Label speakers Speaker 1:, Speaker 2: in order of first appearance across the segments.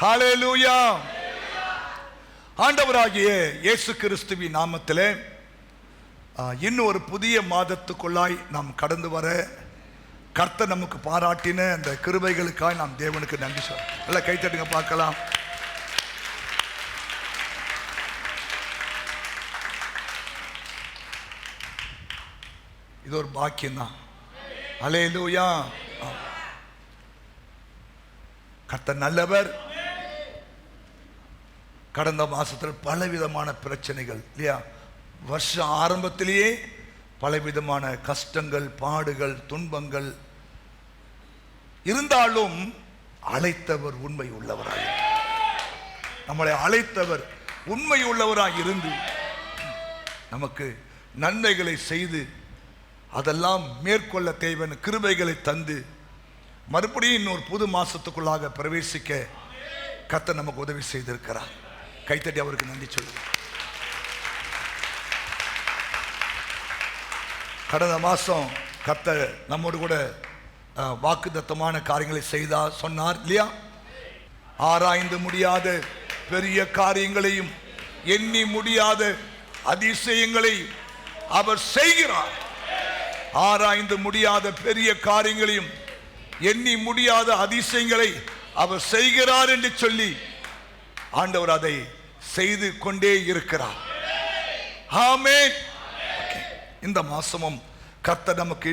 Speaker 1: ஹல்லேலூயா. ஆண்டவராகிய இயேசு கிறிஸ்துவின் நாமத்திலே இன்னும் ஒரு புதிய மாதத்துக்குள்ளாய் நாம் கடந்து வர கர்த்தர் நமக்கு பாராட்டின அந்த கிருபைகளுக்காய் நாம் தேவனுக்கு நன்றி சொல்ல. நல்லா கைத்தட்டுங்க பார்க்கலாம். இது ஒரு பாக்கியம்தான். ஹல்லேலூயா. கர்த்தர் நல்லவர். கடந்த மாசத்தில் பலவிதமான பிரச்சனைகள் இல்லையா, வருஷ ஆரம்பத்திலேயே பலவிதமான கஷ்டங்கள், பாடுகள், துன்பங்கள் இருந்தாலும் அழைத்தவர் உண்மை உள்ளவராய், நம்மளை அழைத்தவர் உண்மை உள்ளவராய் இருந்து நமக்கு நன்மைகளை செய்து அதெல்லாம் மேற்கொள்ள தேவையான கிருபைகளை தந்து மறுபடியும் இன்னொரு புது மாசத்துக்குள்ளாக பிரவேசிக்க கர்த்தர் நமக்கு உதவி செய்திருக்கிறார். கைத்தட்டி அவருக்கு நன்றி சொல்லுங்க. கடந்த மாசம் கர்த்தர் நம்மோடு கூட வாக்குத்தத்தமான காரியங்களை செய்தார், சொன்னார் இல்லையா? ஆராய்ந்து முடியாத பெரிய காரியங்களையும் எண்ணி முடியாத அதிசயங்களை அவர் செய்கிறார். ஆராய்ந்து முடியாத பெரிய காரியங்களையும் எண்ணி முடியாத அதிசயங்களை அவர் செய்கிறார் என்று சொல்லி ஆண்டவர் அதை செய்து கொண்டே இருக்கிறார். ஆமென். இந்த மாசமும் கர்த்தர் நமக்கு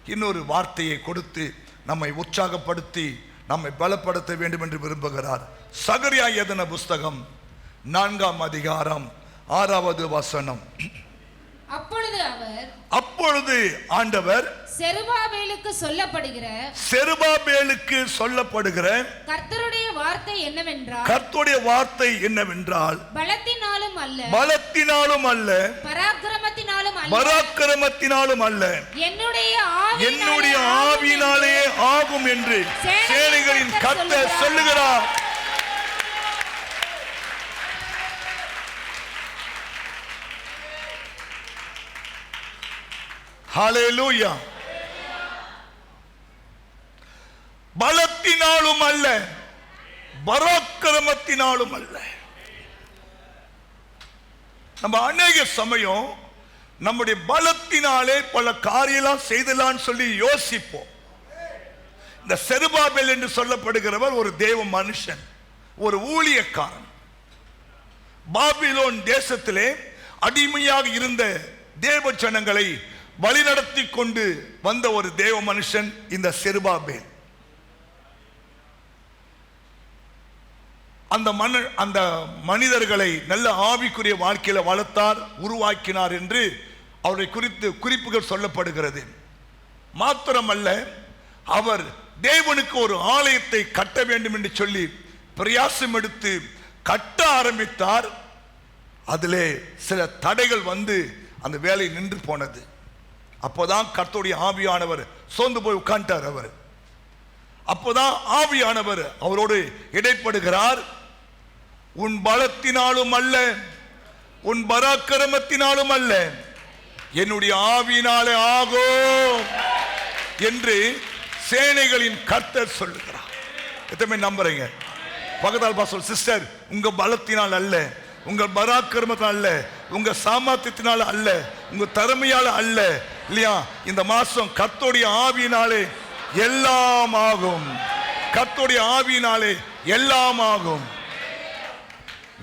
Speaker 1: இன்னொரு வார்த்தையை கொடுத்து நம்மை உற்சாகப்படுத்தி நம்மை பலப்படுத்த வேண்டும் என்று விரும்புகிறார். சகரியா எழுதின புஸ்தகம் 4ஆம் அதிகாரம் 6வது வசனம். அப்பொழுது ஆண்டவர்
Speaker 2: செருபாபேலுக்கு சொல்லப்படுகிற கர்த்தருடைய வார்த்தை என்னவென்றால் பலத்தினாலும் அல்ல பராக்கிரமத்தினாலும் அல்ல என்னுடைய ஆவியினாலே ஆகும் என்று சேனைகளின் கர்த்தர் சொல்லுகிறார். ஹல்லேலூயா. பலத்தினாலும் அல்ல பராக்கிரமத்தினாலும் அல்ல. நம்ம அநேக சமயம் நம்முடைய பலத்தினாலே பல காரியெல்லாம் செய்தலான்னு சொல்லி யோசிப்போம். இந்த செருபாபேல் என்று சொல்லப்படுகிறவர் ஒரு தேவ மனுஷன், ஒரு ஊழியக்காரன். பாபிலோன் தேசத்திலே அடிமையாக இருந்த தேவ ஜனங்களை வழிநடத்தி கொண்டு வந்த ஒரு தேவ மனுஷன் இந்த செருபாபேல். அந்த மனிதர்களை நல்ல ஆவிக்குரிய வாழ்க்கையில வளர்த்தார், உருவாக்கினார் என்று அவரை குறித்து குறிப்புகள் சொல்லப்படுகிறது. மாத்திரமல்ல, அவர் தேவனுக்கு ஒரு ஆலயத்தை கட்ட வேண்டும் என்று சொல்லி பிரயாசம் எடுத்து கட்ட ஆரம்பித்தார். அதிலே சில தடைகள் வந்து அந்த வேலை நின்று போனது. அப்போதான் கர்த்தருடைய ஆவியானவர் சோர்ந்து போய் உட்கார்ந்தார். அவர் அப்போதான் ஆவியானவர் அவரோடு இடைப்படுகிறார். உன் பலத்தினாலும் அல்ல உன் பராக்கிரமத்தினாலும் அல்ல என்னுடைய ஆவியினாலே ஆகும் என்று சேனைகளின் கர்த்தர் சொல்லுகிறார். எத்தனை நம்புறீங்க? பக்கத்தால் பாசல் சிஸ்டர், உங்க பலத்தினால் அல்ல, உங்கள் பராக்கிரமத்தினால் அல்ல, உங்க சாமர்த்தியத்தினால அல்ல, உங்க திறமையால அல்ல இல்லையா, இந்த மாசம் கர்த்தருடைய ஆவியினாலே எல்லாம் ஆகும். கர்த்தருடைய ஆவியினாலே எல்லாம் ஆகும்.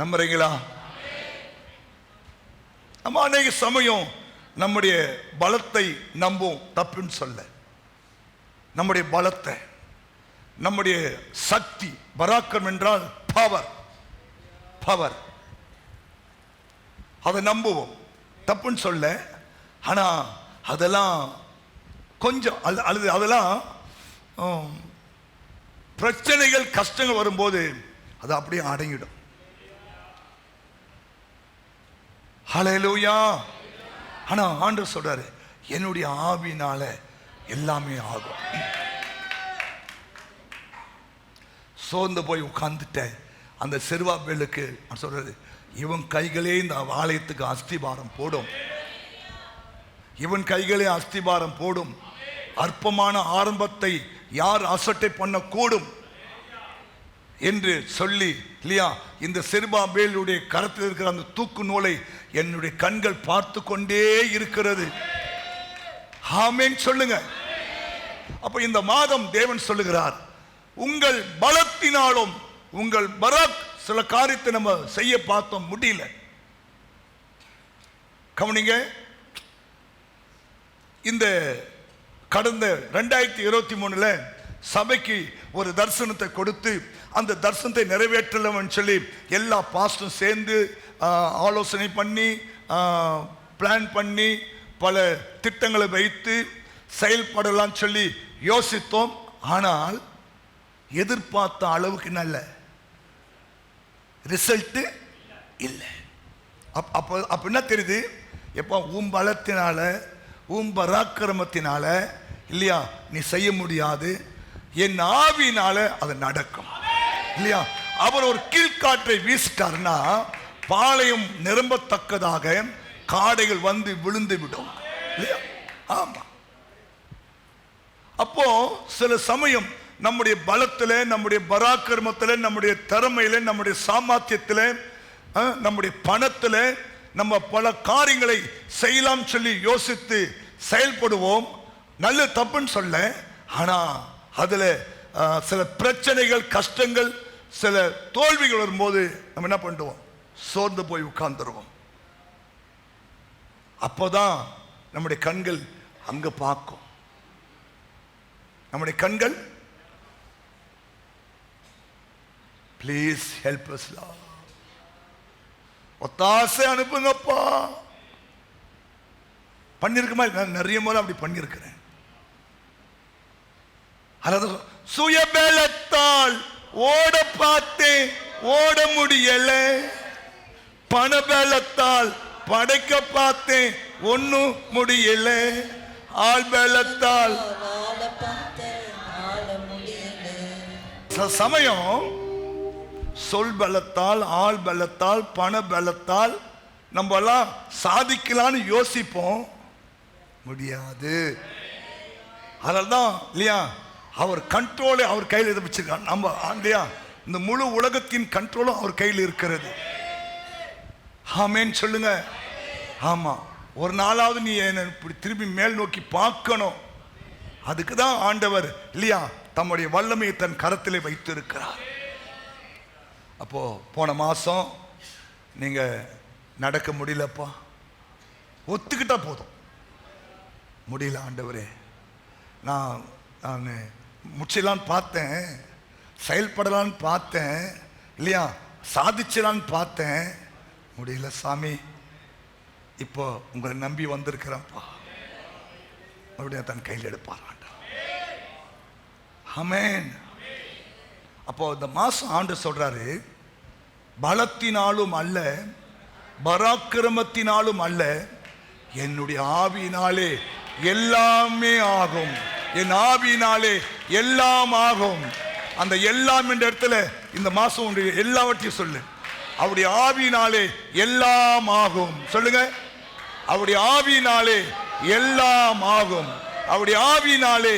Speaker 2: நம்புறீங்களா? நம்ம அநேக சமயம் நம்முடைய பலத்தை நம்பும். தப்புன்னு சொல்ல, நம்முடைய பலத்தை, நம்முடைய சக்தி, பராக்கிரம் என்றால் பவர், அதை நம்புவோம். தப்புன்னு சொல்ல. ஆனா அதெல்லாம் கொஞ்சம் அல்லது அதெல்லாம் பிரச்சனைகள், கஷ்டங்கள் வரும்போது அது அப்படியே அடங்கிடும். ஹல்லேலூயா. ஆனா ஆண்டவர் சொல்றாரு, என்னுடைய ஆவியினால எல்லாமே ஆகும். சோர்ந்து போய் உட்கார்ந்துட்ட அந்த செருபாபேலுக்கு சொல்றாரு, இவன் கைகளே இந்த ஆலயத்துக்கு அஸ்திபாரம் போடும். இவன் கைகளே அஸ்திபாரம் போடும். அற்பமான ஆரம்பத்தை யார் அசட்டை பண்ண கூடும்? என்று சொல்லி இல்லையா, இந்த செருபாபேலுடைய கரத்தில் இருக்கிற அந்த தூக்கு நூலை என்னுடைய கண்கள் பார்த்து கொண்டே இருக்கிறது. ஆமென் சொல்லுங்க. அப்ப இந்த மாதம் தேவன் சொல்லுகிறார், உங்கள் பலத்தினாலும் உங்கள் பராக், சில காரியத்தை நம்ம செய்ய பார்த்தோம், முடியல. கவனிங்க, இந்த கடந்த 2023 சபைக்கு ஒரு தரிசனத்தை கொடுத்து அந்த தரிசனத்தை நிறைவேற்றலாம் சொல்லி எல்லா பாஸ்டும் சேர்ந்து ஆலோசனை பண்ணி பிளான் பண்ணி பல திட்டங்களை வைத்து செயல்படலாம் சொல்லி யோசித்தோம். ஆனால் எதிர்பார்த்த அளவுக்கு நல்ல ரிசல்ட் இல்லை. அப்ப என்ன தெரியுது, எப்போ பலத்தினால பராக்கிரமத்தினால இல்லையா நீ செய்ய முடியாது, என் ஆவியினால அது நடக்கும் இல்லையா. அவர் ஒரு கீழ்காற்றை வீசிட்டார்னா பாளையம் நிரம்பத்தக்கதாக காடைகள் வந்து விழுந்து விடும் இல்லையா. ஆமா, அப்போ சில சமயம் நம்முடைய பலத்தில், நம்முடைய பராக்கிரமத்தில், நம்முடைய திறமையில, நம்முடைய சாமர்த்தியத்தில், நம்முடைய பணத்தில் நம்ம பல காரியங்களை செய்யலாம் சொல்லி யோசித்து செயல்படுவோம். நல்ல தப்புன்னு சொல்ல, ஆனா அதுல சில பிரச்சனைகள், கஷ்டங்கள், சில தோல்விகள் வரும்போது நம்ம என்ன பண்ணுவோம், சோர்ந்து போய் உட்கார்ந்துருவோம். அப்போதான் நம்முடைய கண்கள் அங்க பார்க்கும். நம்முடைய கண்கள், ப்ளீஸ் ஹெல்ப் அஸ் லார்ட், ஒத்தாசை அனுப்புங்கப்பா. பண்ணிருக்குமா? நான் நிறைய முறை அப்படி பண்ணிருக்கிறேன். அதாவது சுயபலத்தால் ஓட பார்த்தேன், ஓட முடியல. பணபலத்தால் படைக்க பார்த்தேன், ஒன்னும் முடியல. ஆள் பலத்தால் சமயம் சொல் பலத்தால், ஆள் பலத்தால், பண பலத்தால் நம்ம எல்லாம் சாதிக்கலான்னு யோசிப்போம், முடியாது. அதனால்தான் இல்லையா அவர் கண்ட்ரோலை அவர் கையில் வச்சிருக்கார். நம்ம இல்லையா இந்த முழு உலகத்தின் கண்ட்ரோலும் அவர் கையில் இருக்கிறது. ஆமேன்னு சொல்லுங்க. ஆமா, ஒரு நாளாவது நீ என்ன இப்படி திரும்பி மேல் நோக்கி பார்க்கணும். அதுக்கு தான் ஆண்டவர் இல்லையா தம்முடைய வல்லமையை தன் கரத்திலே வைத்திருக்கிறார். அப்போ போன மாசம் நீங்க நடக்க முடியலப்பா, ஒத்துக்கிட்டா போதும். முடியல ஆண்டவரே, நான் முடிச்சலான்னு பார்த்தேன், செயல்படலான்னு பார்த்தேன் இல்லையா, சாதிச்சலான்னு பார்த்தேன், முடியல சாமி. இப்போ உங்களை நம்பி வந்திருக்கிறப்பா, மறுபடியும் தன் கையில் எடுப்பார் ஆண்டவர். ஆமென். அப்போ இந்த மாசம் ஆண்டு சொல்றாரு, பலத்தினாலும் அல்ல, பராக்கிரமத்தினாலும் அல்ல, என்னுடைய ஆவியினாலே எல்லாமே ஆகும். என் ஆவியினாலே எல்லாம் ஆகும். அந்த எல்லாம் என்ற இடத்துல இந்த மாசம் எல்லாவற்றையும் சொல்லு. அவருடைய ஆவியினாலே எல்லாம் ஆகும். சொல்லுங்க, அவருடைய ஆவியினாலே எல்லாம் ஆகும். அவருடைய ஆவியினாலே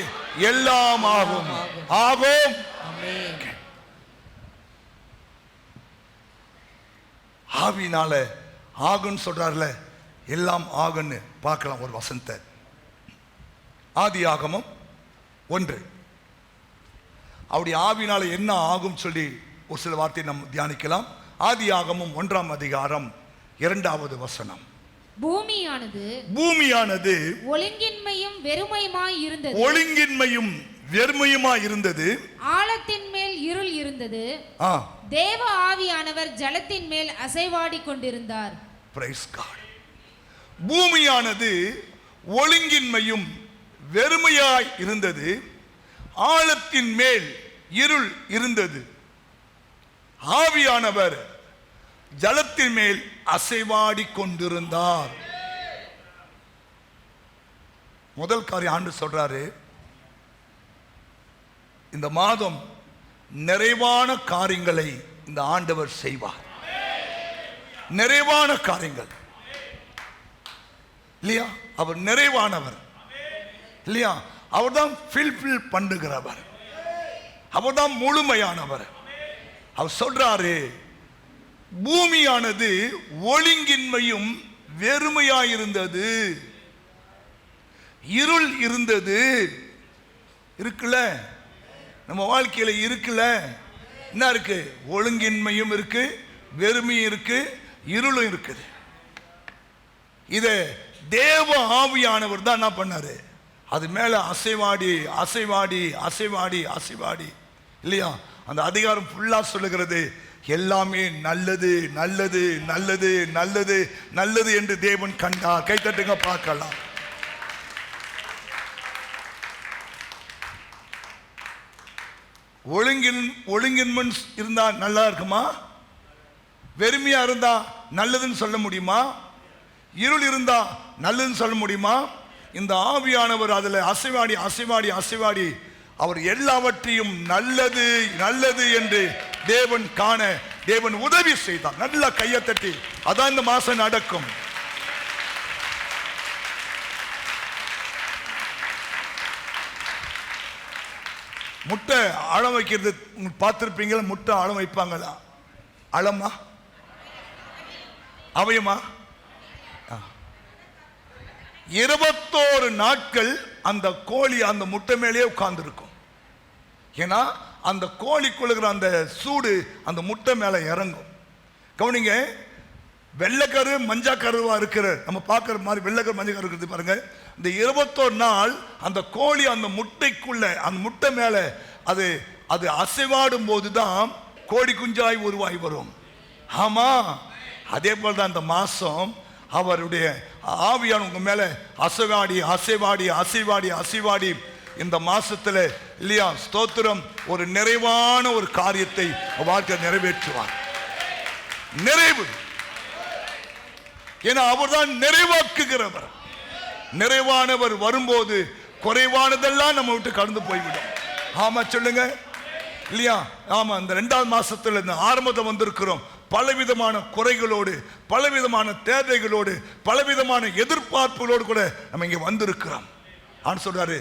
Speaker 2: எல்லாம் ஆகும். ஆகும். ஆவியினால ஆகுன்னு சொல்றாருல, எல்லாம் ஆகுன்னு பார்க்கலாம். ஒரு வசனத்தை ஆதியாகமம் 1, அவருடைய ஆவியினால என்ன ஆகும் சொல்லி ஒரு சில வார்த்தையை நம்ம தியானிக்கலாம். ஆதியாகமம் 1ஆம் அதிகாரம் 2வது வசனம். பூமியானது
Speaker 3: ஒழுங்கின்மையும் வெறுமையுமாய் இருந்தது.
Speaker 2: ஒழுங்கின்மையும் வெறுமையுமாய் இருந்தது.
Speaker 3: ஆழத்தின் மேல் இருள் இருந்தது. தேவ ஆவியானவர் ஜலத்தின் மேல் அசைவாடி கொண்டிருந்தார்.
Speaker 2: Praise God. பூமியானது ஒழுங்கின்மையும் வெறுமையாய் இருந்தது, ஆழத்தின் மேல் இருள் இருந்தது. ஆவியானவர் ஜலத்தின் மேல் அசைவாடி கொண்டிருந்தார். முதல் காரியம் ஆண்டு சொல்றாரு, இந்த மாதம் நிறைவான காரியங்களை இந்த ஆண்டவர் செய்வார். நிறைவான காரியங்கள் இல்லையா, அவர் நிறைவானவர் இல்லையா, அவர் தான் ஃபில்ஃபில் பண்ணுகிறவர், அவர் தான் முழுமையானவர். அவர் சொல்றாரு, பூமியானது ஒழுங்கின்மையும் வெறுமையாயிருந்தது, இருள் இருந்தது. இருக்குல்ல, நம்ம வாழ்க்கையில இருக்குல்ல, என்ன இருக்கு? ஒழுங்கின்மையும் இருக்கு, வெறுமையும் இருக்கு, இருளும் இருக்குது. இத தேவ ஆவியானவர் தான் என்ன பண்ணாரு? அது மேல அசைவாடி அசைவாடி அசைவாடி அசைவாடி இல்லையா? அந்த அதிகாரம் ஃபுல்லா சொல்லுகிறது, எல்லாமே நல்லது நல்லது நல்லது நல்லது நல்லது என்று தேவன் கண்டார். கைத்தட்டுங்க பார்க்கலாம். ஒழுங்கின்மன் இருந்தா நல்லா இருக்குமா? வெறுமையா இருந்தா நல்லதுன்னு சொல்ல முடியுமா? இருள் இருந்தா நல்லதுன்னு சொல்ல முடியுமா? இந்த ஆவியானவர் அதுல அசைவாடி அசைவாடி அசைவாடி அவர் எல்லாவற்றையும் நல்லது நல்லது என்று தேவன் காண தேவன் உதவி செய்தார். நல்ல கையை தட்டி, அதான் இந்த மாசம் நடக்கும். முட்டை ஆழம் வைக்கிறது பார்த்திருப்பீங்களா? முட்டை ஆழம் வைப்பாங்களா? ஆழமா அவயமா? 21 நாட்கள் அந்த கோழி அந்த முட்டை மேலேயே உட்கார்ந்து இருக்கும். ஏன்னா அந்த கோழி கொள்ளுகிற அந்த சூடு அந்த முட்டை மேல இறங்கும். கவனிங்க, வெள்ளைக்கரு மஞ்சக்கருவா இருக்கிற நம்ம பார்க்கிற மாதிரி வெள்ளைக்கரு மஞ்சக்கரு இருக்கிறது பாருங்க. இந்த 21 நாள் அந்த கோழி அந்த முட்டைக்குள்ள அந்த முட்டை மேல அது அது அசைவாடும் போதுதான் கோழி குஞ்சாய் உருவாகி வரும். ஆமா, அதே போலதான் இந்த மாசம் அவருடைய ஆவியான உங்க மேல அசைவாடி அசைவாடி அசைவாடி அசைவாடி இந்த மாசத்துல இல்லையா, ஸ்தோத்திரம், ஒரு நிறைவான ஒரு காரியத்தை வாழ்க்கை நிறைவேற்றுவார். நிறைவு, ஏன்னா அவர்தான் நிறைவாக்குகிறவர். நிறைவானவர் வரும்போது குறைவானதெல்லாம் நம்ம விட்டு கடந்து போய்விடும். ஆமா சொல்லுங்க இல்லையா? ஆமா, இந்த 2வது மாசத்துல இந்த ஆரம்பத்தை வந்திருக்கிறோம். பலவிதமான குறைகளோடு, பலவிதமான தேவைகளோடு, பலவிதமான எதிர்பார்ப்புகளோடு கூட நம்ம இங்க வந்திருக்கிறோம். ஆன்னு சொல்றாரு,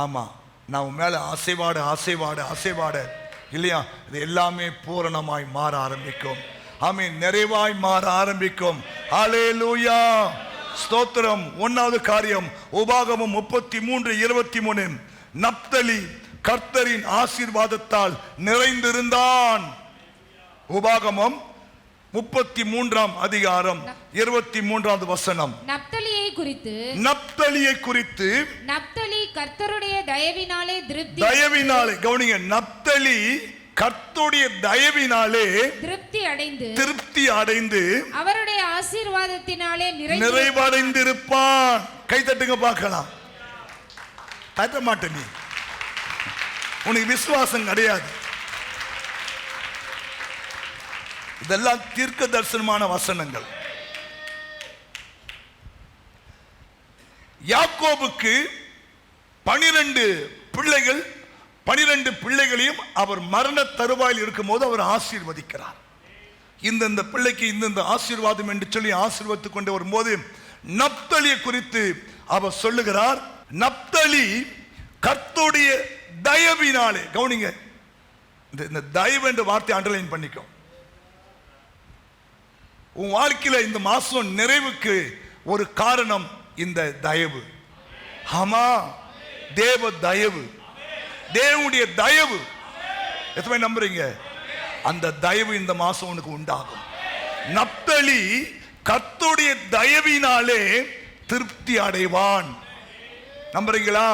Speaker 2: ஆமா நான் உன் மேல அசைவாட அசைவாட அசைவாட இல்லையா, இது எல்லாமே பூரணமாய் மாற ஆரம்பிக்கும். ஆமென், நிறைவாய் மாற ஆரம்பிக்கும். ஹல்லேலூயா, ஸ்தோத்திரம். 1வது காரியம், உபாகமம் 33:23, நப்தலி கர்த்தரின் ஆசீர்வாதத்தால் நிறைந்திருந்தான். உபாகமம் 33ஆம் அதிகாரம் 23வது வசனம்.
Speaker 3: நப்தலியை குறித்து நப்தலி கர்த்தருடைய தயவினாலே
Speaker 2: தயவினாலே, கவனிங்க, நப்தலி கர்த்தருடைய தயவினாலே திருப்தி அடைந்து
Speaker 3: அவருடைய ஆசீர்வாதத்தினாலே
Speaker 2: நிறைவடைந்திருப்பான். கை தட்டுங்க பார்க்கலாம். தட்ட மாட்டே, நீ உனக்கு விசுவாசம் கிடையாது. இதெல்லாம் தீர்க்க தரிசனமான வசனங்கள். யாக்கோபுக்கு 12 பிள்ளைகள், 12 பிள்ளைகளையும் அவர் மரண தருவாயில் இருக்கும் போது அவர் ஆசீர்வதிக்கிறார். இந்த பிள்ளைக்கு இந்த ஆசீர்வாதம் என்று சொல்லி ஆசீர்வதித்துக் கொண்டு வரும்போது நப்தலியை குறித்து அவர் சொல்லுகிறார், நப்தலி கர்த்தருடைய தயவினாலே. கவனிங்க, இந்த தயவு என்ற வார்த்தை அண்டர்லைன் பண்ணிக்கோ. உன் வாழ்க்கையில இந்த மாசம் நிறைவுக்கு ஒரு காரணம் இந்த தயவு. ஆமா, தேவ தயவு, தேவனுடைய தயவு. எத்தனை நம்புறீங்க? அந்த தயவு இந்த மாசம் உனக்கு உண்டாகும். நப்தலி கர்த்தருடைய தயவினாலே திருப்தி அடைவான். நம்புறீங்களா?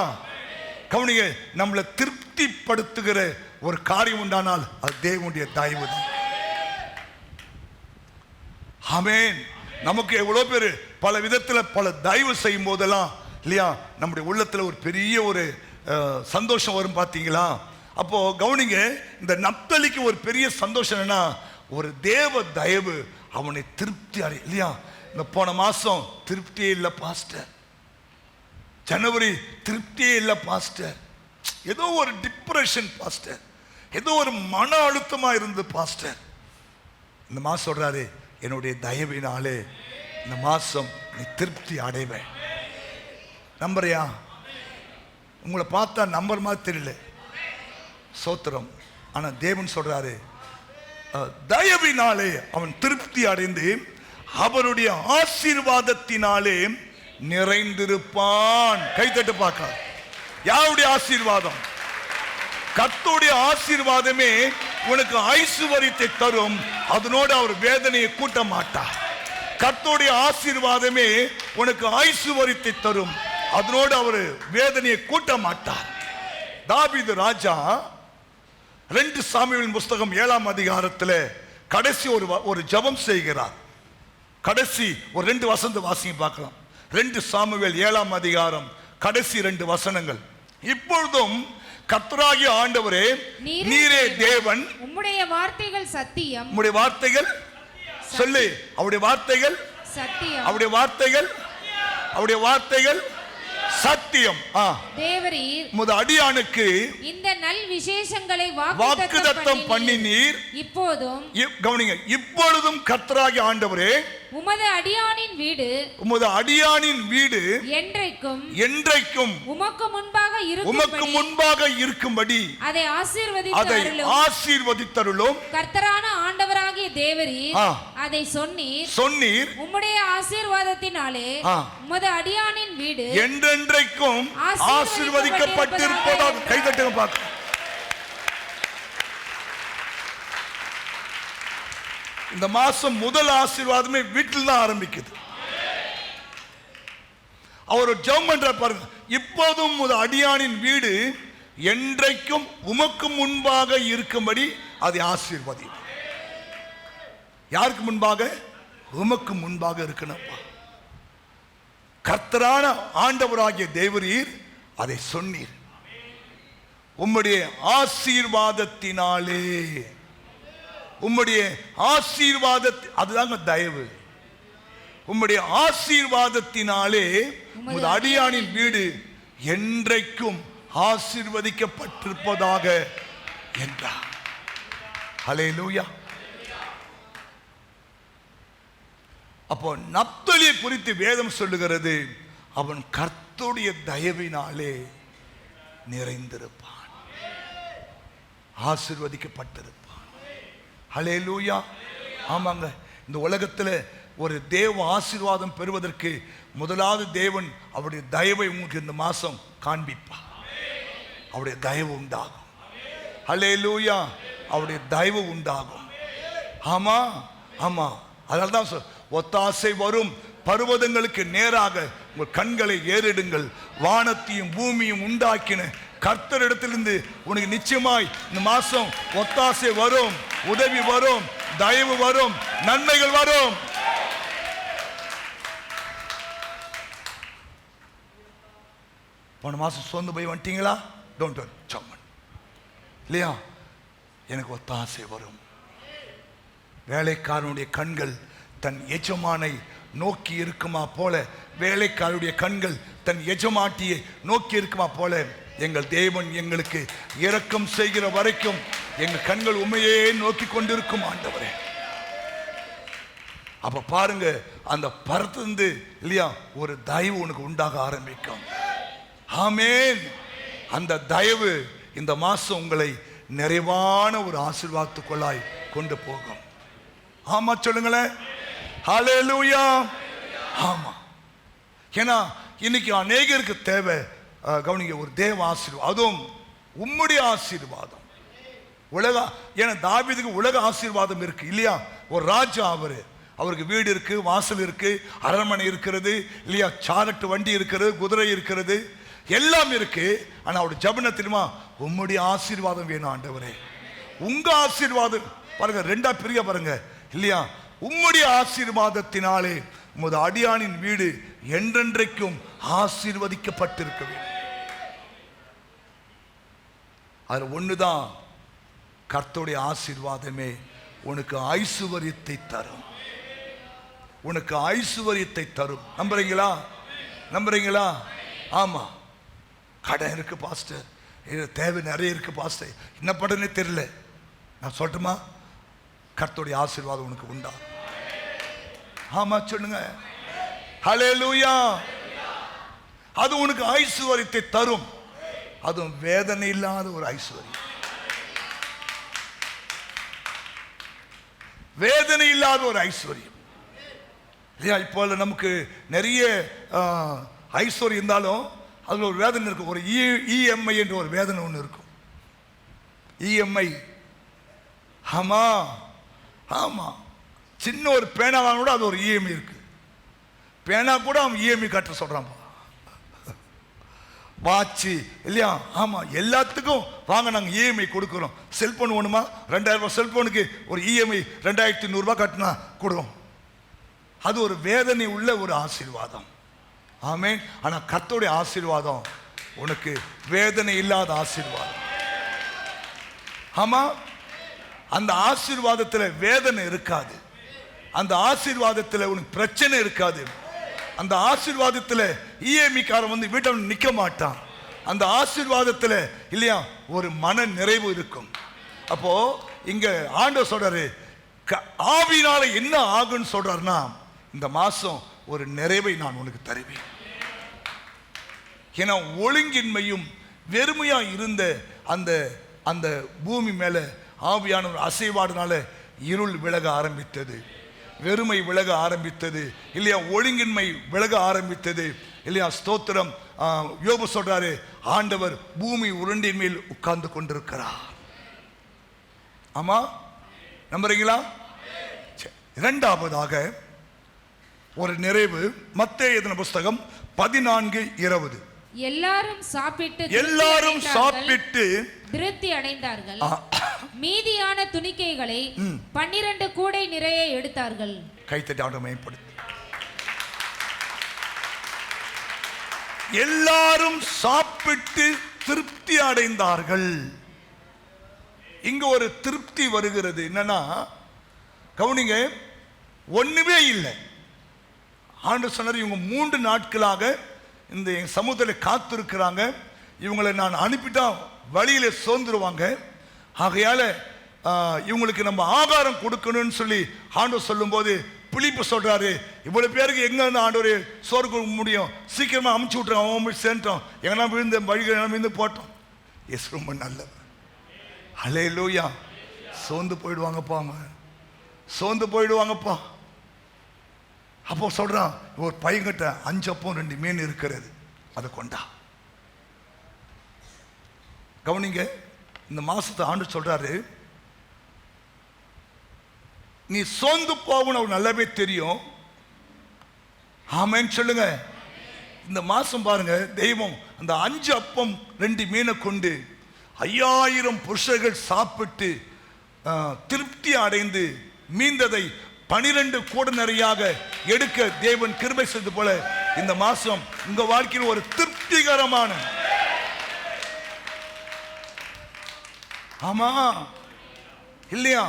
Speaker 2: கவனிங்க, நம்மளை திருப்திப்படுத்துகிற ஒரு காரியம் உண்டானால் அது தேவனுடைய தயவு தான். ஆமென். நமக்கு எவ்வளவு பேர் பல விதத்துல பல தயவு செய்யும் போதெல்லாம் இல்லையா, நம்முடைய உள்ளத்துல ஒரு பெரிய ஒரு சந்தோஷம் வரும். பாத்தீங்களா? அப்போ கவனிங்க, இந்த நப்தலிக்கு ஒரு பெரிய சந்தோஷம் என்னன்னா, ஒரு தேவ தயவு அவனை திருப்தி அடை. இல்லையா, இந்த போன மாசம் திருப்தியே இல்லை பாஸ்டர், ஜனவரி திருப்தியே இல்லை பாஸ்டர், ஏதோ ஒரு டிப்ரெஷன் பாஸ்டர், ஏதோ ஒரு மன அழுத்தமா இருந்தது பாஸ்டர். இந்த மாசம் சொல்றாரு, என்னுடைய தயவினாலே இந்த மாசம் நீ திருப்தி அடைவேன். நம்புறியா? உங்களை பார்த்தா நம்பர் மாதிரி தெரியல, சோத்திரம். ஆனா தேவன் சொல்றாரு, தயவினாலே அவன் திருப்தி அடைந்து அவருடைய ஆசீர்வாதத்தினாலே நிறைந்திருப்பான். கைத்தட்டு பார்க்க. யாருடைய ஆசீர்வாதம்? கர்த்தருடைய ஆசீர்வாதமே உனக்கு ஐசுவரியத்தை தரும். அதனோடு அவர் வேதனையை கூட்ட மாட்டார். கர்த்தருடைய ஆசீர்வாதமே உனக்கு ஐசுவரியத்தை தரும். அதனோடு அவர் வேதனையை கூட்ட மாட்டார். தாவீது ராஜா 2 சாமுவேலின் புஸ்தகம் 7ஆம் அதிகாரத்தில் கடைசி ஒரு ஜெபம் செய்கிறார். கடைசி ஒரு 2 வசனத்தை வாசிங்க பார்க்கலாம். 2 சாமுவேல் 7ஆம் அதிகாரம் கடைசி 2 வசனங்கள். இப்பொழுதும் கர்த்தராகிய ஆண்டவரே, நீரே தேவன்,
Speaker 3: உம்முடைய வார்த்தைகள் சத்தியம்.
Speaker 2: உம்முடைய வார்த்தைகள் சொல்லு. அவருடைய வார்த்தைகள்
Speaker 3: சத்தியம்.
Speaker 2: அவருடைய வார்த்தைகள் அவருடைய வார்த்தைகள் சத்தியம்.
Speaker 3: தேவரீர்
Speaker 2: உமது அடியானுக்கு
Speaker 3: இந்த நல் விசேஷங்களை
Speaker 2: வாக்குத்தத்தம் பண்ணினீர்.
Speaker 3: இப்போதும்
Speaker 2: கவனிங்க, இப்பொழுதும் கர்த்தராகிய ஆண்டவரே,
Speaker 3: உமது அடியானின் வீடு என்றைக்கும் உமக்கு முன்பாக இருக்கும்படி அதை ஆசீர்வதித்தருளும். கர்த்தரான ஆண்டவராகிய தேவரீர் அதை சொன்னீர். உம்முடைய ஆசீர்வாதத்தினாலே உமது அடியானின் வீடு
Speaker 2: என்றென்றைக்கும் ஆசீர்வதிக்கப்பட்டிருப்பதாக. கைதட்டுங்க பார்க்க. இந்த மாசம் முதல் ஆசீர்வாதமே வீட்டில் தான் ஆரம்பிக்குது. அவர் ஜெபம் பண்றார் பாருங்க. இப்போதும் உமது அடியானின் வீடு என்றைக்கும் உமக்கு முன்பாக இருக்கும்படி அதை ஆசீர்வதி. யாருக்கு முன்பாக? உமக்கு முன்பாக இருக்கணும்ப்பா. கர்த்தரான ஆண்டவராகிய தேவரீர் அதை சொன்னீர். உம்முடைய ஆசீர்வாதத்தினாலே, உம்முடைய அதுதாங்க தயவு. உம்முடைய ஆசீர்வாதத்தினாலே உமது அடியானின் வீடு என்றைக்கும் ஆசீர்வதிக்கப்பட்டிருப்பதாக என்றார். ஹல்லேலூயா. அப்போ நப்தலியை குறித்து வேதம் சொல்லுகிறது, அவன் கர்த்தருடைய தயவினாலே நிறைந்திருப்பான், ஆசீர்வதிக்கப்பட்டிருப்பான். ஹல்லேலூயா. ஆமாங்க, இந்த உலகத்தில் ஒரு தேவ ஆசீர்வாதம் பெறுவதற்கு முதலாவது தேவன் அவருடைய தயவை உங்களுக்கு இந்த மாசம் காண்பிப்பார். அவருடைய தயவு உண்டாகும். ஹல்லேலூயா. அவருடைய தயவு உண்டாகும். ஆமா ஆமா. அதனால தான் ஒத்தாசை வரும் பர்வதங்களுக்கு நேராக உங்கள் கண்களை ஏறிடுங்கள். வானத்தையும் பூமியும் உண்டாக்கின கர்த்தரிடத்திலிருந்து உனக்கு நிச்சயமாய் இந்த மாசம் ஒத்தாசை வரும், உதவி வரும், தயவு வரும், நன்மைகள் வரும். போன மாசம் சோர்ந்து போய் வந்துட்டீங்களா? டோன்ட் வரி, சம்மன் இல்லையா? எனக்கு ஒத்தாசை வரும். வேலைக்காரனுடைய கண்கள் தன் எஜமானை நோக்கி இருக்குமா போல, வேலைக்காரனுடைய கண்கள் தன் எஜமாட்டியை நோக்கி இருக்குமா போல, எங்கள் தேவன் எங்களுக்கு இரக்கம் செய்கிற வரைக்கும் எங்கள் கண்கள் உண்மையே நோக்கி கொண்டிருக்கும் ஆண்டவரே. அப்ப பாருங்க, அந்த பரத்திலிருந்து இல்லையா ஒரு தயவு உனக்கு உண்டாக ஆரம்பிக்கும். ஆமென். அந்த தயவு இந்த மாசம் உங்களை நிறைவான ஒரு ஆசீர்வாதத்துக்குள்ளாய் கொண்டு போகும். ஆமா சொல்லுங்களேன். ஹல்லேலூயா. ஆமா. ஏன்னா இன்னைக்கு அநேகருக்கு தேவை, கவனிங்க, ஒரு தேவ ஆசீர்வாதம், அதுவும் உம்முடைய ஆசீர்வாதம். உலக, ஏன்னா தாவீதுக்கு உலக ஆசீர்வாதம் இருக்கு இல்லையா? ஒரு ராஜா, அவருக்கு வீடு இருக்கு, வாசல் இருக்கு, அரண்மனை இருக்கிறது இல்லையா, சாரட்டு வண்டி இருக்கிறது, குதிரை இருக்கிறது, எல்லாம் இருக்கு. ஆனா அவருடைய ஜெபம் தெரியுமா? உம்முடைய ஆசீர்வாதம் வேணும் ஆண்டவரே. உங்க ஆசீர்வாதம் பாருங்க, ரெண்டா பிரியா பாருங்க இல்லையா? உம்முடைய ஆசீர்வாதத்தினாலே உமது அடியானின் வீடு என்றென்றைக்கும் ஆசீர்வதிக்கப்பட்டிருக்க வேண்டும். அது ஒண்ணுதான், கர்த்தருடைய ஆசீர்வாதமே உனக்கு ஐசுவரியத்தை தரும். உனக்கு ஐசுவரியத்தை தரும். நம்புறீங்களா? நம்புறீங்களா? ஆமா. கடன் இருக்கு பாஸ்டர், தேவை நிறைய இருக்கு பாஸ்டர், என்ன படனே தெரியல. நான் சொல்லட்டுமா? கர்த்தருடைய ஆசீர்வாதம் உனக்கு உண்டா? ஆமா சொல்லுங்க. ஹல்லேலூயா. அது உனக்கு ஐசுவரியத்தை தரும். அதுவும் வேதனை இல்லாத ஒரு ஐஸ்வர்யம். வேதனை இல்லாத ஒரு ஐஸ்வர்யம் இல்லையா? இப்போ நமக்கு நிறைய ஐஸ்வர்யம் இருந்தாலும் அதில் ஒரு வேதனை இருக்கும். ஒரு இஎம்ஐ என்ற ஒரு வேதனை ஒன்று இருக்கும். இஎம்ஐ. ஆமாம், சின்ன ஒரு பேனா வாங்க கூட அது ஒரு இஎம்ஐ இருக்கு. பேனா கூட அவன் இஎம்ஐ கட்ட சொல்கிறான். வாட்சி இல்லையா? ஆமாம், எல்லாத்துக்கும் வாங்க நாங்கள் இஎம்ஐ கொடுக்குறோம். செல்ஃபோன் ஒன்றுமா 2000 ரூபாய் செல்ஃபோனுக்கு ஒரு இஎம்ஐ 2200 கட்டினா கொடுறோம். அது ஒரு வேதனை உள்ள ஒரு ஆசீர்வாதம். ஆமென். ஆனால் கர்த்தருடைய ஆசீர்வாதம் உனக்கு வேதனை இல்லாத ஆசீர்வாதம். ஆமாம், அந்த ஆசீர்வாதத்தில் வேதனை இருக்காது. அந்த ஆசீர்வாதத்தில் உனக்கு பிரச்சனை இருக்காது. அந்த ஆசீர்வாதத்தில் இஎம்ஐக்காரன் வந்து வீட்டை நிற்க மாட்டான். அந்த ஆசீர்வாதத்தில் இல்லையா ஒரு மன நிறைவு இருக்கும். அப்போ இங்க ஆண்டவர் சொல்றாரு, ஆவியினால என்ன ஆகுன்னு சொல்றாருன்னா, இந்த மாசம் ஒரு நிறைவை நான் உனக்கு தருவேன். ஏன்னா ஒழுங்கின்மையும் வெறுமையா இருந்த அந்த அந்த பூமி மேல ஆவியான ஒரு அசைவாடுனால இருள் விலக ஆரம்பித்தது, வெறுமை விலக ஆரம்பித்தது இல்லையா, ஒழுங்கின்மை விலக ஆரம்பித்தது இல்லையா. ஸ்தோத்திரம். யோபு சொல்றாரு, ஆண்டவர் பூமி உருண்டின் மேல் உட்கார்ந்து கொண்டிருக்கிறார். ஆமா, நம்புறீங்களா? இரண்டாவதாக ஒரு நிறைவு, மத்தேயு எழுதின புஸ்தகம் 14:20.
Speaker 3: எல்லாரும் சாப்பிட்டு திருப்தி அடைந்தார்கள். மீதியான துணிக்கைகளை 12 கூடை நிறைய எடுத்தார்கள்.
Speaker 2: கைத்தட்டி ஆண்டவரை மகிமைப்படுத்து. எல்லாரும் சாப்பிட்டு திருப்தி அடைந்தார்கள். இங்க ஒரு திருப்தி வருகிறது. என்னன்னா, கவனிங்க, ஒண்ணுமே இல்லை. ஆண்டவர் சொன்னார், இவங்க 3 நாட்களாக இந்த சமூகத்தில் காத்திருக்கிறாங்க, இவங்களை நான் அனுப்பிட்டா வழியில சோர்ந்துருவாங்க, ஆகையால இவங்களுக்கு நம்ம ஆகாரம் கொடுக்கணும்னு சொல்லி ஆண்டவர் சொல்லும்போது பிலிப்பு சொல்றாரு, இவ்வளவு பேருக்கு எங்க இருந்து ஆண்டவர் சோறு கொடுக்க முடியும், சீக்கிரமா அமுச்சு விட்டுறோம், அவன் போய் சேர்ந்தோம், எங்கன்னா விழுந்த வழிகள் விழுந்து போட்டோம். எஸ், ரொம்ப நல்லது. ஹல்லேலூயா. சோர்ந்து போயிடுவாங்கப்பா, அவங்க சோர்ந்து போயிடுவாங்கப்பா. அப்போ சொல்றான், ஒரு பையன்கிட்ட 5 அப்பம் 2 மீன் இருக்கிறது, அதை கொண்டா. கவனிங்க, இந்த மாசத்தை ஆண்டு சொல்றாரு, நீ சோர்ந்து போவன்னு அவனுக்கு நல்லாவே தெரியும். ஆமென் சொல்லுங்க. இந்த மாசம் பாருங்க, தெய்வம் அந்த 5 அப்பம் 2 மீனை கொண்டு 5000 புருஷர்கள் சாப்பிட்டு திருப்தி அடைந்து மீந்ததை 12 கூட நிறையாக எடுக்க தேவன் கிருபை செய்தது போல இந்த மாசம் உங்க வாழ்க்கையில் ஒரு திருப்திகரமான, ஆமா இல்லையா,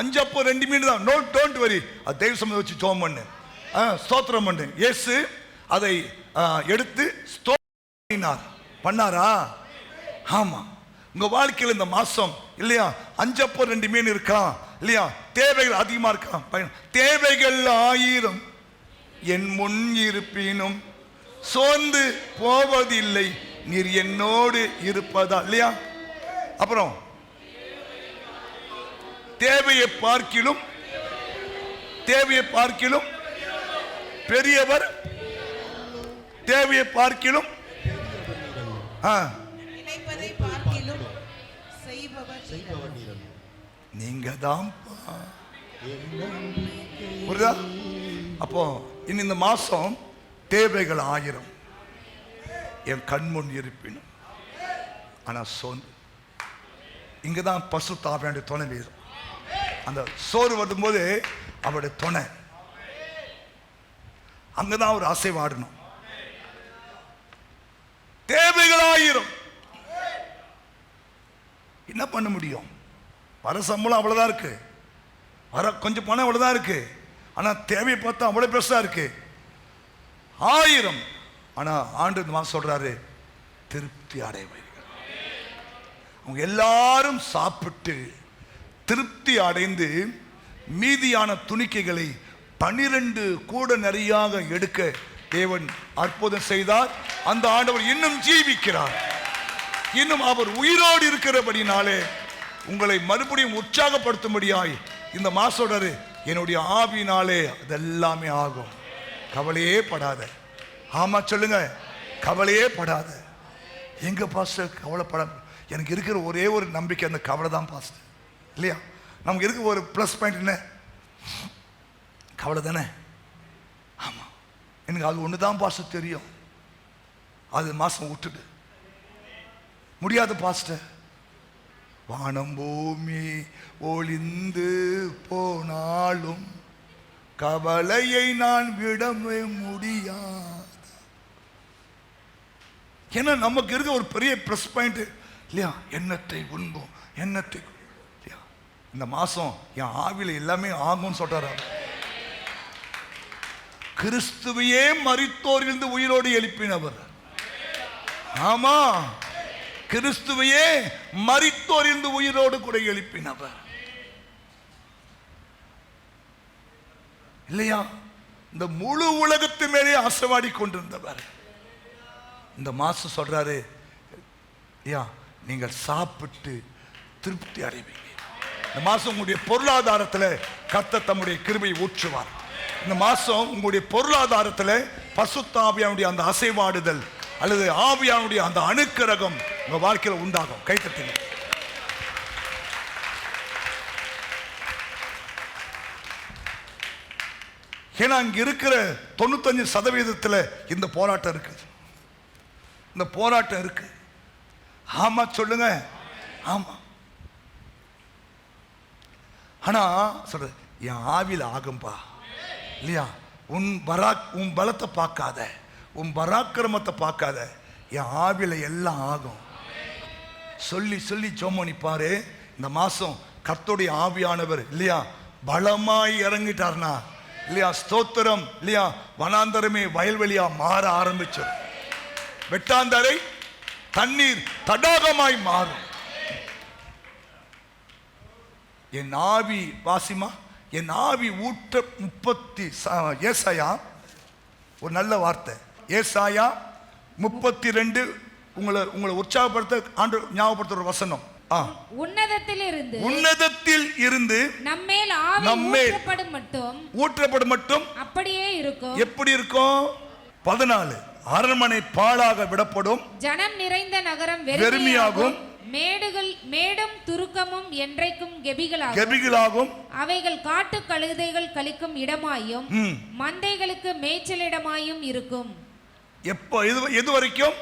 Speaker 2: 5 அப்பம் 2 மீன் தான். No, don't worry. அது தெய்வ சமூகத்தை வச்சு ஜெபம் பண்ணு, ஸ்தோத்திரம் பண்ணு. இயேசு அதை எடுத்து ஸ்தோத்திரம் பண்ணாரா? ஆமா. உங்க வாழ்க்கையில் இந்த மாசம் இல்லையா 5 அப்பம் 2 மீன் இருக்கா இல்லையா, தேவைகள் அதிகமா இருக்கா, தேவைகள் 1000 என் முன் இருப்பினும் சோர்ந்து போவதில்லை, நீர் என்னோடு இருப்பதா இல்லையா. அப்புறம் தேவையை பார்க்கிலும் பெரியவர், தேவையை பார்க்கிலும் நீங்க தான். புரியுதா? அப்போ இனி இந்த மாசம் தேவைகள் 1000 என் கண்முன் இருப்பினும், ஆனா சோர்ந்து, இங்கதான் பரிசுத்த ஆவியானுடைய துணை வீதம். அந்த சோறு வரும்போது அவருடைய துணை, அங்கதான் அவர் அசைவாடணும். தேவைகள் 1000 என்ன பண்ண முடியும்? வர சம்பளம் அவ்வளவுதான் இருக்கு, வர கொஞ்சம் பணம் அவ்வளவுதான் இருக்கு, ஆனா தேவையை பார்த்தா அவ்வளவு பெருசா இருக்கு. 1000. ஆனா ஆண்டவர் சொல்றாரு, திருப்தி அடைவீர்கள். அவங்க எல்லாரும் சாப்பிட்டு திருப்தி அடைந்து மீதியான துணிக்கைகளை 12 கூட நிறையாக எடுக்க தேவன் அற்புதம் செய்தார். அந்த ஆண்டவர் இன்னும் ஜீவிக்கிறார், இன்னும் அவர் உயிரோடு இருக்கிறபடினாலே உங்களை மறுபடியும் உற்சாகப்படுத்தும்படியாய்
Speaker 1: இந்த மாசோடரு என்னுடைய ஆவினாலே அதெல்லாமே ஆகும், கவலையே படாத. ஆமா சொல்லுங்க, கவலையே படாத. எங்க பாஸ்டர் கவலைப்பட? எனக்கு இருக்கிற ஒரே ஒரு நம்பிக்கை அந்த கவலை தான் பாஸ்டர், இல்லையா? நமக்கு இருக்க ஒரு ப்ளஸ் பாயிண்ட் என்ன? கவலை தானே. ஆமாம், எனக்கு அது ஒன்று தான் பாஸ்டர் தெரியும். அது மாதம் விட்டுடு. முடியாது பாஸ்டர். வானம் பூமி ஒளிந்து போனாலும் கவலையை நான் விடவே முடியாது. ஏன்னா நமக்கு இருக்க ஒரு பெரிய ப்ளஸ் பாயிண்ட் இல்லையா? எண்ணத்தை உண்போம், எண்ணத்தை இல்லையா? இந்த மாதம் என் ஆவியில் எல்லாமே ஆகும்னு சொல்றாரு. கிறிஸ்துவையே மரித்தோரிலிருந்து உயிரோடு எழுப்பினவர். ஆமா, கிறிஸ்துவையே மரித்தோரிலிருந்து உயிரோடு கூட எழுப்பினவர், இல்லையா? இந்த முழு உலகத்து மேலே ஆசைவாடி கொண்டிருந்தவர் இந்த மாசம் சொல்றாரு, ஐயா நீங்கள் சாப்பிட்டு திருப்தி அடைவீங்க. இந்த மாசம் உங்களுடைய பொருளாதாரத்தில் கர்த்தர் தம்முடைய கிருபையை ஊற்றுவார். இந்த மாசம் உங்களுடைய பொருளாதாரத்தில் பரிசுத்த ஆவியானுடைய அந்த அசைவாடுதல் அல்லது ஆவியானுடைய அந்த அணுக்கரகம் உங்க வாழ்க்கையில் உண்டாகும். கைத்தட்டுங்க. ஏன்னா இங்க இருக்கிற 95% இந்த போராட்டம் இருக்கு, இந்த போராட்டம் இருக்கு. ஆமா சொல்லுங்க, ஆமா. ஆனா சொல்ற என் ஆவியில் ஆகும்பா, இல்லையா? உன் பலத்தை பார்க்காத, உன் பராக்கிரமத்தை பார்க்காத, என் ஆவியில் எல்லாம் ஆகும். சொல்லி சொல்லி ஜோமணி பாரு. இந்த மாசம் கர்த்தருடைய ஆவியானவர் இல்லையா பலமாய் இறங்கிட்டார்னா, இல்லையா ஸ்தோத்திரம், இல்லையா வனாந்தரமே வயல்வெளியா மாற ஆரம்பிச்சு, வெட்டாந்தரை தண்ணீர் தடாகமாய் மாறும். என் ஆவி வாசிமா, என் ஆவி ஊற்ற 30 ஏசாயா ஒரு நல்ல வார்த்தை. ஏசாயா 32 உங்களை உற்சாகப்படுத்த ஆண்டு ஞாபகப்படுத்த ஒரு வசனம். உன்னதத்தில் இருந்து நம்மேல் ஊற்றப்படும் மட்டும் அப்படியே இருக்கும். எப்படி இருக்கும்? 14 அரண்மனை பாழாக விடப்படும், ஜனம் நிறைந்த நகரம் வெறுமையாகும், மேடும் துருக்கமும் என்றைக்கும் கெபிகளாகும், அவைகள் காட்டு கழுதைகள் கழிக்கும் இடமாயும் மந்தைகளுக்கு மேய்ச்சலிடமாயும் இருக்கும். எப்போ? எது வரைக்கும்?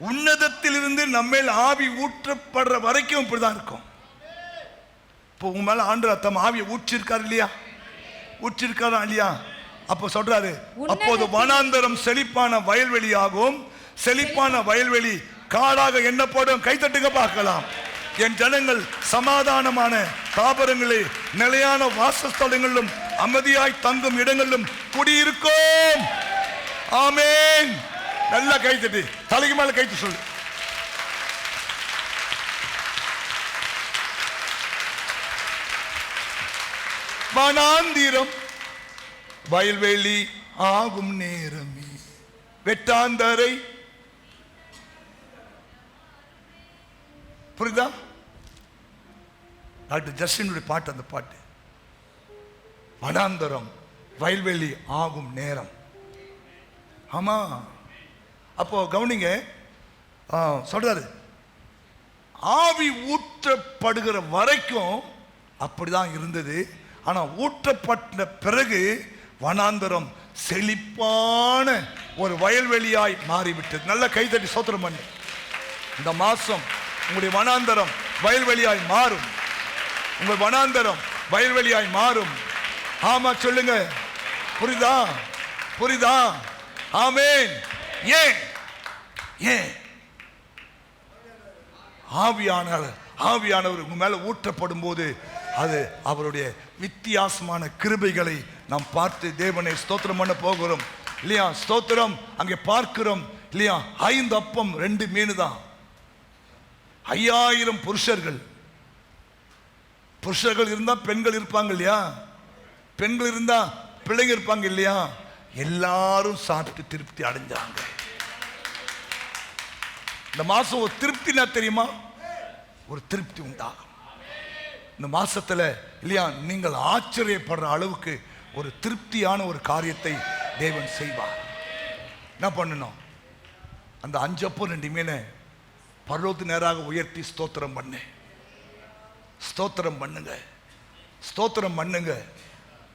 Speaker 1: உன்னதத்தில் இருந்து நம்மேல் ஆவி ஊற்றப்படுற வரைக்கும் இப்படிதான் இருக்கும். இப்போ உங்க மேல ஆண்டவர் தம் ஆவியை ஊற்றிருக்காரு இல்லையா? ஊற்றிருக்காரா இல்லையா? அப்போ சொல்றாரு, அப்போது வனாந்தரம் செழிப்பான வயல்வெளியாகும், செழிப்பான வயல்வெளி காடாக எண்ணப்படும். கைத்தட்டுங்க பார்க்கலாம். என் ஜனங்கள் சமாதானமான தாபரங்களே, நிலையான வாசஸ்தலங்களிலும் அமைதியாய் தங்கும் இடங்களிலும் குடியிருக்கும். ஆமென். நல்லா கைத்தட்டு, தலைக்கு மேல கைத்து சொல்லு. வனாந்திரம் வயல்வெளி ஆகும் நேரமே, வெட்டாந்தரை. புரியுதா? டாக்டர் ஜஸ்டினுடைய பாட்டு, அந்த பாட்டு. வனாந்தரம் வயல்வெளி ஆகும் நேரம். ஆமா, அப்போ கவனிங்க, சொல்றாரு ஆவி ஊற்றப்படுகிற வரைக்கும் அப்படிதான் இருந்தது. ஆனா ஊற்றப்பட்ட பிறகு வனாந்தரம் செழிப்பான ஒரு வயல்வெளியாய் மாறிவிட்டது. நல்ல கைதட்டி சோத்திரம் பண்ணு. இந்த மாசம் உங்களுடைய வனாந்தரம் வயல்வெளியாய் மாறும். உங்கள் வனாந்தரம் வயல்வெளியாய் மாறும். ஆமா சொல்லுங்க. புரியுதா? புரியுதா? ஆமென். ஏன்? ஏன்? ஆவியானவர் உங்க மேல ஊற்றப்படும் போது அது அவருடைய வித்தியாசமான கிருபைகளை நாம் பார்த்து தேவனை ஸ்தோத்திரம் பண்ண போகிறோம் இல்லையா? ஸ்தோத்திரம். அங்கே பார்க்கிறோம் இல்லையா? 5 அப்பம் 2 மீன் தான். 5000 புருஷர்கள் இருந்தா பெண்கள் இருப்பாங்க இல்லையா? பெண்கள் இருந்தா பிள்ளைங்க இருப்பாங்க இல்லையா? எல்லாரும் சாப்பிட்டு திருப்தி அடைஞ்சாங்க. இந்த மாசம் ஒரு திருப்தினா தெரியுமா? ஒரு திருப்தி உண்டாகும். இந்த மாசத்துல இல்லையா, நீங்கள் ஆச்சரியப்படுற அளவுக்கு ஒரு திருப்தியான ஒரு காரியத்தை தேவன் செய்வார். என்ன பண்ணணும்? அந்த 5 அப்பம் 2 மீனை பரலோகத்து நேராக உயர்த்தி ஸ்தோத்திரம் பண்ணு. ஸ்தோத்திரம் பண்ணுங்க, ஸ்தோத்திரம் பண்ணுங்க,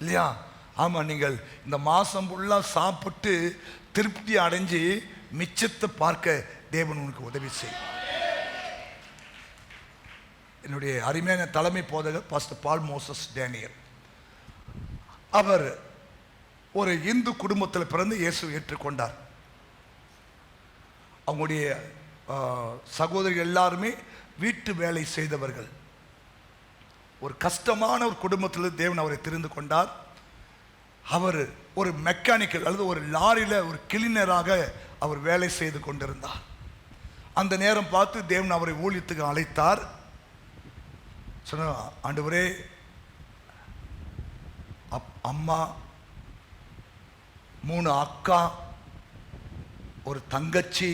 Speaker 1: இல்லையா? ஆமா, நீங்கள் இந்த மாசம் ஃபுல்லாக சாப்பிட்டு திருப்தி அடைஞ்சு மிச்சத்தை பார்க்க தேவன் உனக்கு உதவி செய்வார். என்னுடைய அருமையான தலைமை போதகர் பாஸ்டர் பால் மோசஸ் டேனியல், அவர் ஒரு இந்து குடும்பத்தில் பிறந்து இயேசு ஏற்றுக்கொண்டார். அவங்களுடைய சகோதரிகள் எல்லாருமே வீட்டு வேலை செய்தவர்கள். ஒரு கஷ்டமான ஒரு குடும்பத்தில் தேவன் அவரை தெரிந்து கொண்டார். அவர் ஒரு மெக்கானிக்கல் அல்லது ஒரு லாரியில் ஒரு கிளீனராக அவர் வேலை செய்து கொண்டிருந்தார். அந்த நேரம் பார்த்து தேவன் அவரை ஊழியத்துக்கு அழைத்தார். சொன்ன, ஆண்டவரே, அம்மா, 3 அக்கா, ஒரு தங்கச்சி,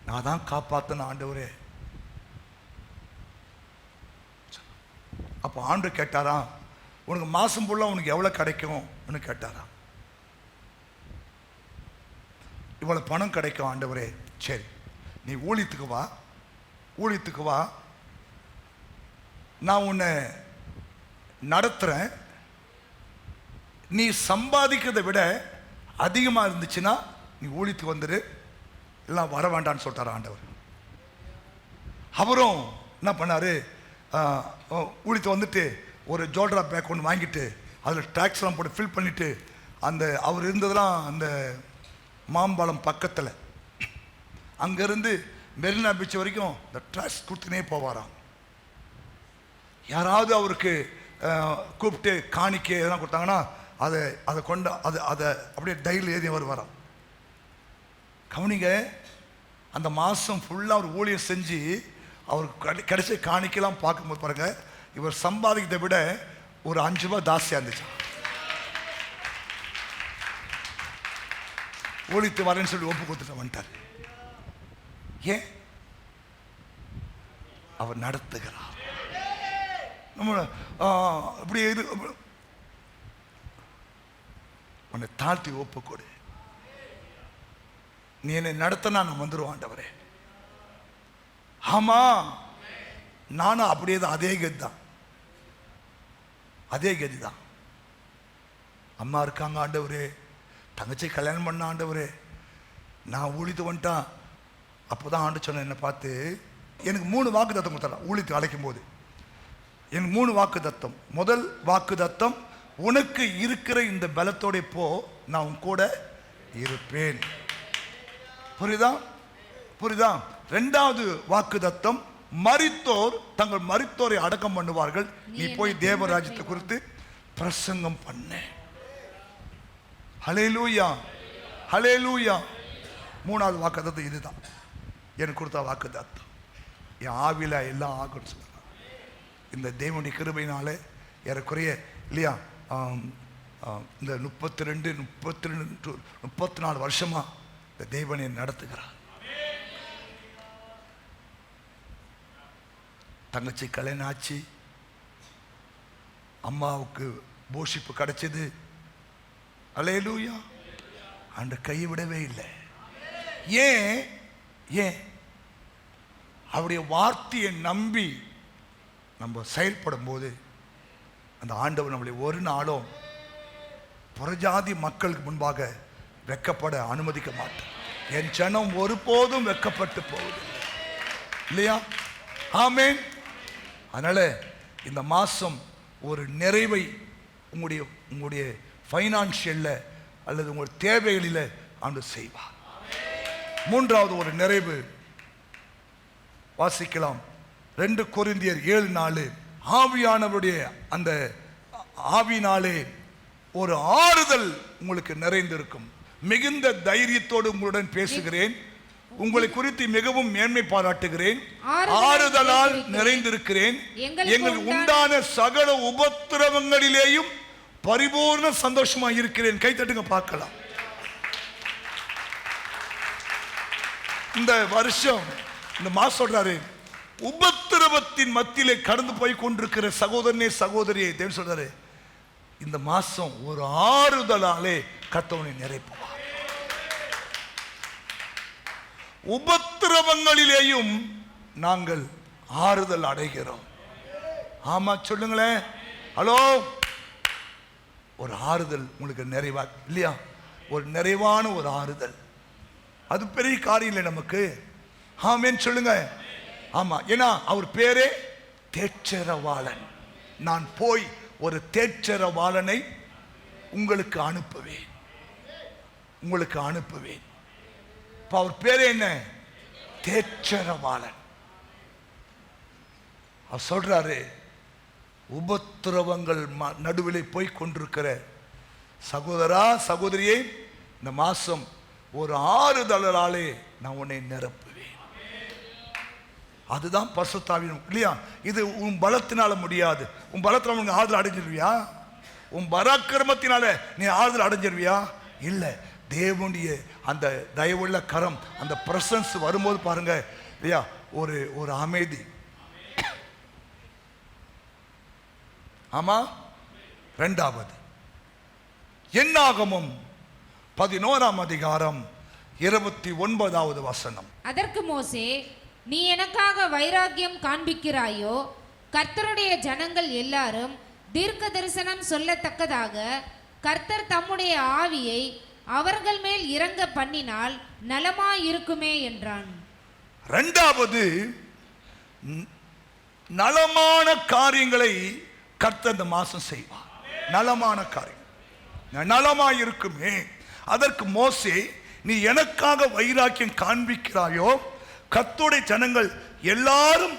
Speaker 1: நான் தான் காப்பாத்தின ஆண்டவரே. அப்போ ஆண்டு கேட்டாராம், உனக்கு மாசம் ஃபுல்லாக உனக்கு எவ்வளோ கிடைக்கும்னு கேட்டாராம். இவ்வளோ பணம் கிடைக்கும் ஆண்டவரே. சரி, நீ ஊழியத்துக்கு வா, ஊழியத்துக்கு வா, நான் உன்னை நடத்துகிறேன். நீ சம்பாதிக்கிறதை விட அதிகமாக இருந்துச்சுன்னா நீ ஊழியத்துக்கு வந்துடு, எல்லாம் வர வேண்டான்னு சொல்லிட்டார் ஆண்டவர். அவரும் என்ன பண்ணார், ஊழியத்து வந்துட்டு ஒரு ஜோல்ட்ரா பேக் ஒன்று வாங்கிட்டு அதில் டேக்ஸ்லாம் போட்டு ஃபில் பண்ணிவிட்டு, அந்த அவர் இருந்ததெல்லாம் அந்த மாம்பழம் பக்கத்தில், அங்கேருந்து மெரினா பீச் வரைக்கும் இந்த ட்ராக்ஸ் கொடுத்துனே போவாராம். யாராவது அவருக்கு கூப்பிட்டு காணிக்கை எதனா கொடுத்தாங்கன்னா அதை கொண்டு அதை அப்படியே டைரியில் ஏறி வருவாராம். கவனிங்க, அந்த மாதம் ஃபுல்லாக அவர் ஊழியம் செஞ்சு அவருக்கு கிடைச்ச காணிக்கலாம் பார்க்கும்போது பாருங்க, இவர் சம்பாதிக்கிறதை விட ஒரு 5 ரூபாய் ஜாஸ்தியாக இருந்துச்சு. ஊழித்து வரேன்னு சொல்லி ஒப்பு கொடுத்துட்டு வந்துட்டார். ஏன்? அவர் நடத்துகிறார். நம்ம இப்படி இது உன்னை தாழ்த்தி ஒப்பு கொடு. நீ என்னை நடத்தினா நான் வந்துடுவோம் ஆண்டவரே. ஆமா, நானும் அப்படியே தான், அதே கதி தான், அதே கதி தான். அம்மா இருக்காங்க ஆண்டவரே, தங்கச்சி கல்யாணம் பண்ண ஆண்டவரே, நான் ஊழித்து வந்துட்டான். அப்போ தான் ஆண்டு சொன்ன என்னை பார்த்து, எனக்கு 3 வாக்கு தத்தம் கொடுத்தாரா ஊழித்து அழைக்கும் போது. எனக்கு 3 வாக்கு தத்தம். முதல் வாக்கு தத்தம், உனக்கு இருக்கிற இந்த பலத்தோட போ, நான் உன் கூட இருப்பேன். புரியுதா? புரியுதா? 2வது வாக்கு தத்தம், மரித்தோர் தங்கள் மரித்தோரை அடக்கம் பண்ணுவார்கள், நீ போய் தேவராஜ்யத்தை குறித்து பிரசங்கம் பண்ண. ஹல்லேலூயா, ஹல்லேலூயா. 3வது வாக்கு தத்தம் இதுதான் எனக்கு கொடுத்த வாக்கு தத்தம். என் ஆவில எல்லாம் ஆகும்னு சொல்லுங்க. இந்த தேவனுடைய கிருபையினாலே ஏறக்குறைய இல்லையா, இந்த 34 வருஷமா இந்த தேவனை நடத்துகிறார். தங்கச்சி கல்யாணம் ஆச்சு, அம்மாவுக்கு போஷிப்பு கிடைச்சது. அல்லேலூயா. அந்த கையை விடவே இல்லை. ஏன்? ஏன்? அவருடைய வார்த்தையை நம்பி நம்ம செயல்படும் போது அந்த ஆண்டவர் நம்மளை ஒரு நாளும் புறஜாதி மக்களுக்கு முன்பாக வெட்கப்பட அனுமதிக்க மாட்டார். என் ஜனம் ஒருபோதும் வெட்கப்பட்டு போவதில்லை, இல்லையா? ஆமென். அதனால இந்த மாசம் ஒரு நிறைவை உங்களுடைய ஃபைனான்சியல்ல அல்லது உங்களுடைய தேவைகளில் ஆண்டவர் செய்வார். 3வது ஒரு நிறைவு வாசிக்கலாம். 2 கொரிந்தியர் 7:4. ஆவியானவருடைய அந்த ஆவினாலே ஒரு ஆறுதல் உங்களுக்கு நிறைந்திருக்கும். மிகுந்த தைரியத்தோடு உங்களுடன் பேசுகிறேன், உங்களை குறித்து மிகவும் மேன்மை பாராட்டுகிறேன், ஆறுதலால் நிறைந்திருக்கிறேன், எங்களுக்கு உண்டான சகல உபத்திரவங்களிலேயும் பரிபூர்ண சந்தோஷமா இருக்கிறேன். கைத்தட்டுங்க பார்க்கலாம். இந்த வருஷம் இந்த மாசம் சொல்றாரு,
Speaker 2: உபத்திரவத்தின் மத்தியிலே கடந்து போய் கொண்டிருக்கிற சகோதரனே சகோதரியை தேவன் சொல்றாரு, இந்த மாசம் ஒரு ஆறுதலாலே கர்த்தவனை நிறைப்புவார். உபத்திரவங்களிலேயும் நாங்கள் ஆறுதல் அடைகிறோம். ஆமா சொல்லுங்களேன். ஹலோ, ஒரு ஆறுதல் உங்களுக்கு நிறைவா இல்லையா? ஒரு நிறைவான ஒரு ஆறுதல், அது பெரிய காரியம் இல்லை நமக்கு. ஆமேன்னு சொல்லுங்க. ஆமா, ஏன்னா அவர் பேரே தேற்றரவாளன். நான் போய் ஒரு தேற்றரவாளனை உங்களுக்கு அனுப்புவேன், உங்களுக்கு அனுப்புவேன். இப்ப அவர் பேரே என்ன? தேற்றரவாளன். அவர் சொல்றாரு, உபத்திரவங்கள் நடுவிலே போய் கொண்டிருக்கிற சகோதரா சகோதரியே, இந்த மாசம் ஒரு ஆறுதலாலே நான் உன்னை நிரப்புவேன். அதுதான் பரிசுத்தாவின் இல்லையா? இது உன் பலத்தினால முடியாது. உன் பலத்தினால உனக்கு ஆறுதல் அடைஞ்சிருவியா? உன் பராக்கிரமத்தினால நீ ஆறுதல் அடைஞ்சிருவியா? இல்லை. தேவனுடைய அந்த தயவுள்ள கரம், அந்த பிரசன்ஸ் வரும்போது பாருங்க இல்லையா, ஒரு அமைதி. ஆமா. இரண்டாவது என்னாகமம் 11ஆம் அதிகாரம் 29வது வசனம்.
Speaker 3: அதற்கு மோசே, நீ எனக்காக வைராக்கியம் காண்பிக்கிறாயோ? கர்த்தருடைய ஜனங்கள் எல்லாரும் தீர்க்க தரிசனம் சொல்லத்தக்கதாக கர்த்தர் தம்முடைய ஆவியை அவர்கள் மேல் இறங்க பண்ணினால் நலமாயிருக்குமே என்றான்.
Speaker 2: இரண்டாவது, நலமான காரியங்களை கர்த்தர் இந்த மாசம் செய்வார். நலமான காரியம் நலமாயிருக்குமே. அதற்கு மோசே, நீ எனக்காக வைராக்கியம் காண்பிக்கிறாயோ? கர்த்தருடைய ஜனங்கள் எல்லாரும்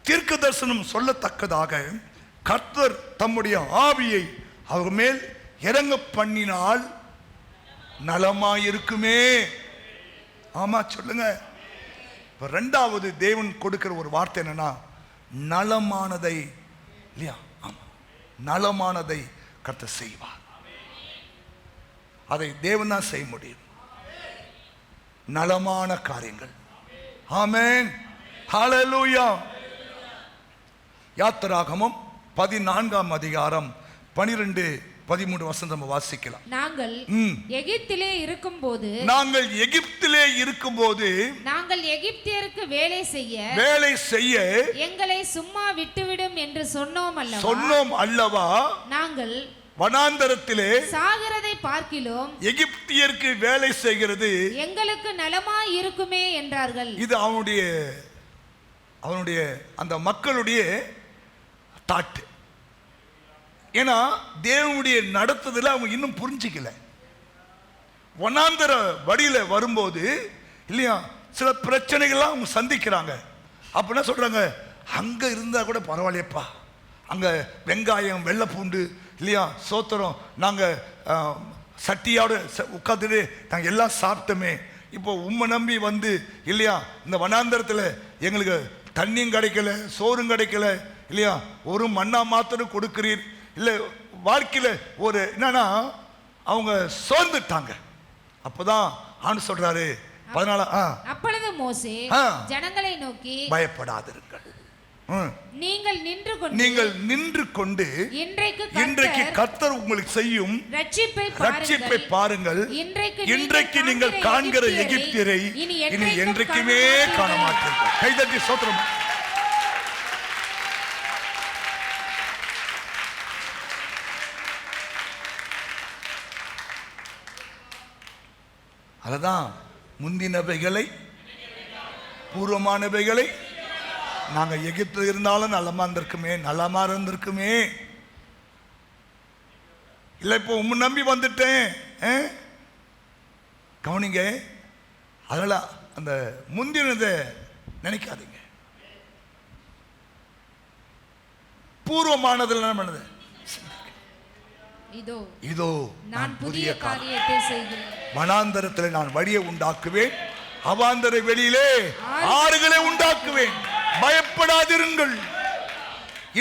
Speaker 2: தீர்க்க தரிசனம் சொல்லத்தக்கதாக கர்த்தர் தம்முடைய ஆவியை அவர் மேல் இறங்க பண்ணினால் நலமாயிருக்குமே. ஆமா சொல்லுங்க. இரண்டாவது தேவன் கொடுக்கிற ஒரு வார்த்தை என்னன்னா, நலமானதை இல்லையா? ஆமா, நலமானதை கர்த்தர் செய்வார். அதை தேவன் தான் செய்ய முடியும். நலமான காரியங்கள். ஆமென், ஹல்லேலூயா. யாத்திராகமம் 14ஆம் அதிகாரம் 12-13 வசனம் நம்ம வாசிக்கலாம்.
Speaker 3: நாங்கள் எகிப்திலே இருக்கும்போது நாங்கள் எகிப்தியருக்கு வேலை செய்ய எங்களை சும்மா விட்டுவிடும் என்று சொன்னோம் அல்லவா? நாங்கள் வனாந்தரத்திலே சாகிறதை பார்க்கிலும் எகிப்தியருக்கு வேலை செய்கிறது எங்களுக்கு நலமாய் இருக்குமே என்றார்கள். இது அவனுடைய அந்த மக்களுடைய தாட். ஏன்னா தேவனுடைய நடத்துதல அவங்க இன்னும் புரிஞ்சிக்கல. வனாந்தர வழியில வரும்போது இல்லையா, சில பிரச்சனைகள்லாம் அவங்க சந்திக்கிறாங்க. அப்படின்னா சொல்றாங்க, அங்க இருந்தா கூட பரவாயில்லையப்பா, அங்க வெங்காயம் வெள்ளை பூண்டு இல்லையா சோத்திரம் நாங்க சட்டியோட உட்காந்துட்டு நாங்கள் எல்லாம் சாப்பிட்டோமே, இப்போ உம்மை நம்பி வந்து இல்லையா இந்த வனாந்தரத்தில் எங்களுக்கு தண்ணியும் கிடைக்கல, சோறும் கிடைக்கல இல்லையா, ஒரு மண்ணா மாத்திரம் கொடுக்கிறீர் இல்லை. வாழ்க்கையில் ஒரு என்னன்னா அவங்க சோர்ந்துட்டாங்க. அப்பதான் ஆண்டு சொல்றாரு 14. அப்பொழுது மோசே ஜனங்களை நோக்கி, பயப்படாதிருங்கள், நீங்கள் நின்று கொண்டு இன்றைக்கு கர்த்தர் உங்களுக்கு செய்யும் ரட்சிப்பை பாருங்கள். இன்றைக்கு நீங்கள் காண்கிற எகிப்தியரை இனி என்றைக்குமே காண மாட்டீர்கள். கைதட்டி ஸ்தோத்திரம். அதுதான் முந்தினவைகளை பூர்வமானவைகளை நாங்கள் எகிப்தில் இருந்தாலும் நலமா இருந்திருக்குமே. இல்லை இப்போ உம்மை நம்பி வந்துட்டேன். கவனிங்க, அதனால அந்த முந்தினதை நினைக்காதீங்க. பூர்வமானதில் என்ன பண்ணுது? இதோ நான் புதிய காரியத்தை செய்கிறேன். வனாந்தரத்தில் நான் வழியை உண்டாக்குவேன், அவாந்தர வெளியிலே ஆறுகளை உண்டாக்குவேன். பயப்படாதிருங்கள்.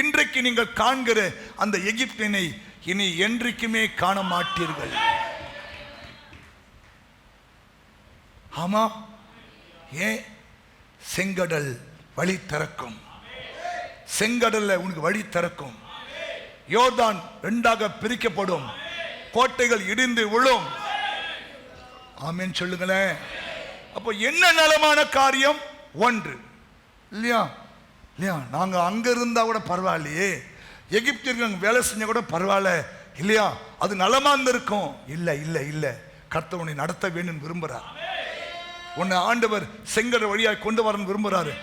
Speaker 3: இன்றைக்கு நீங்கள் காண்கிற அந்த எகிப்தினை இனி என்றைக்குமே காண மாட்டீர்கள். ஆமா, ஏன்? செங்கடல்
Speaker 1: வழி திறக்கும். செங்கடல்ல உனக்கு வழி திறக்கும். யோர்தான் 2ஆக பிரிக்கப்படும். கோட்டைகள் இடிந்து விழும். ஆமென் சொல்லுங்களேன். அப்போ என்ன நலமான காரியம்? ஒன்று இல்லையா? இல்லையா? நாங்க அங்க இருந்தா கூட பரவாயில்லையே, எகிப்தியர்கள் வேலை செஞ்ச கூட பரவாயில்ல இல்லையா, அது நலமா இருந்திருக்கும். இல்ல இல்ல இல்ல, கர்த்தர் உன்னை நடத்த வேண்டும் விரும்புறார். உன்னை ஆண்டவர் செங்கடல் வழியாக கொண்டு வரணும் விரும்புறாரு.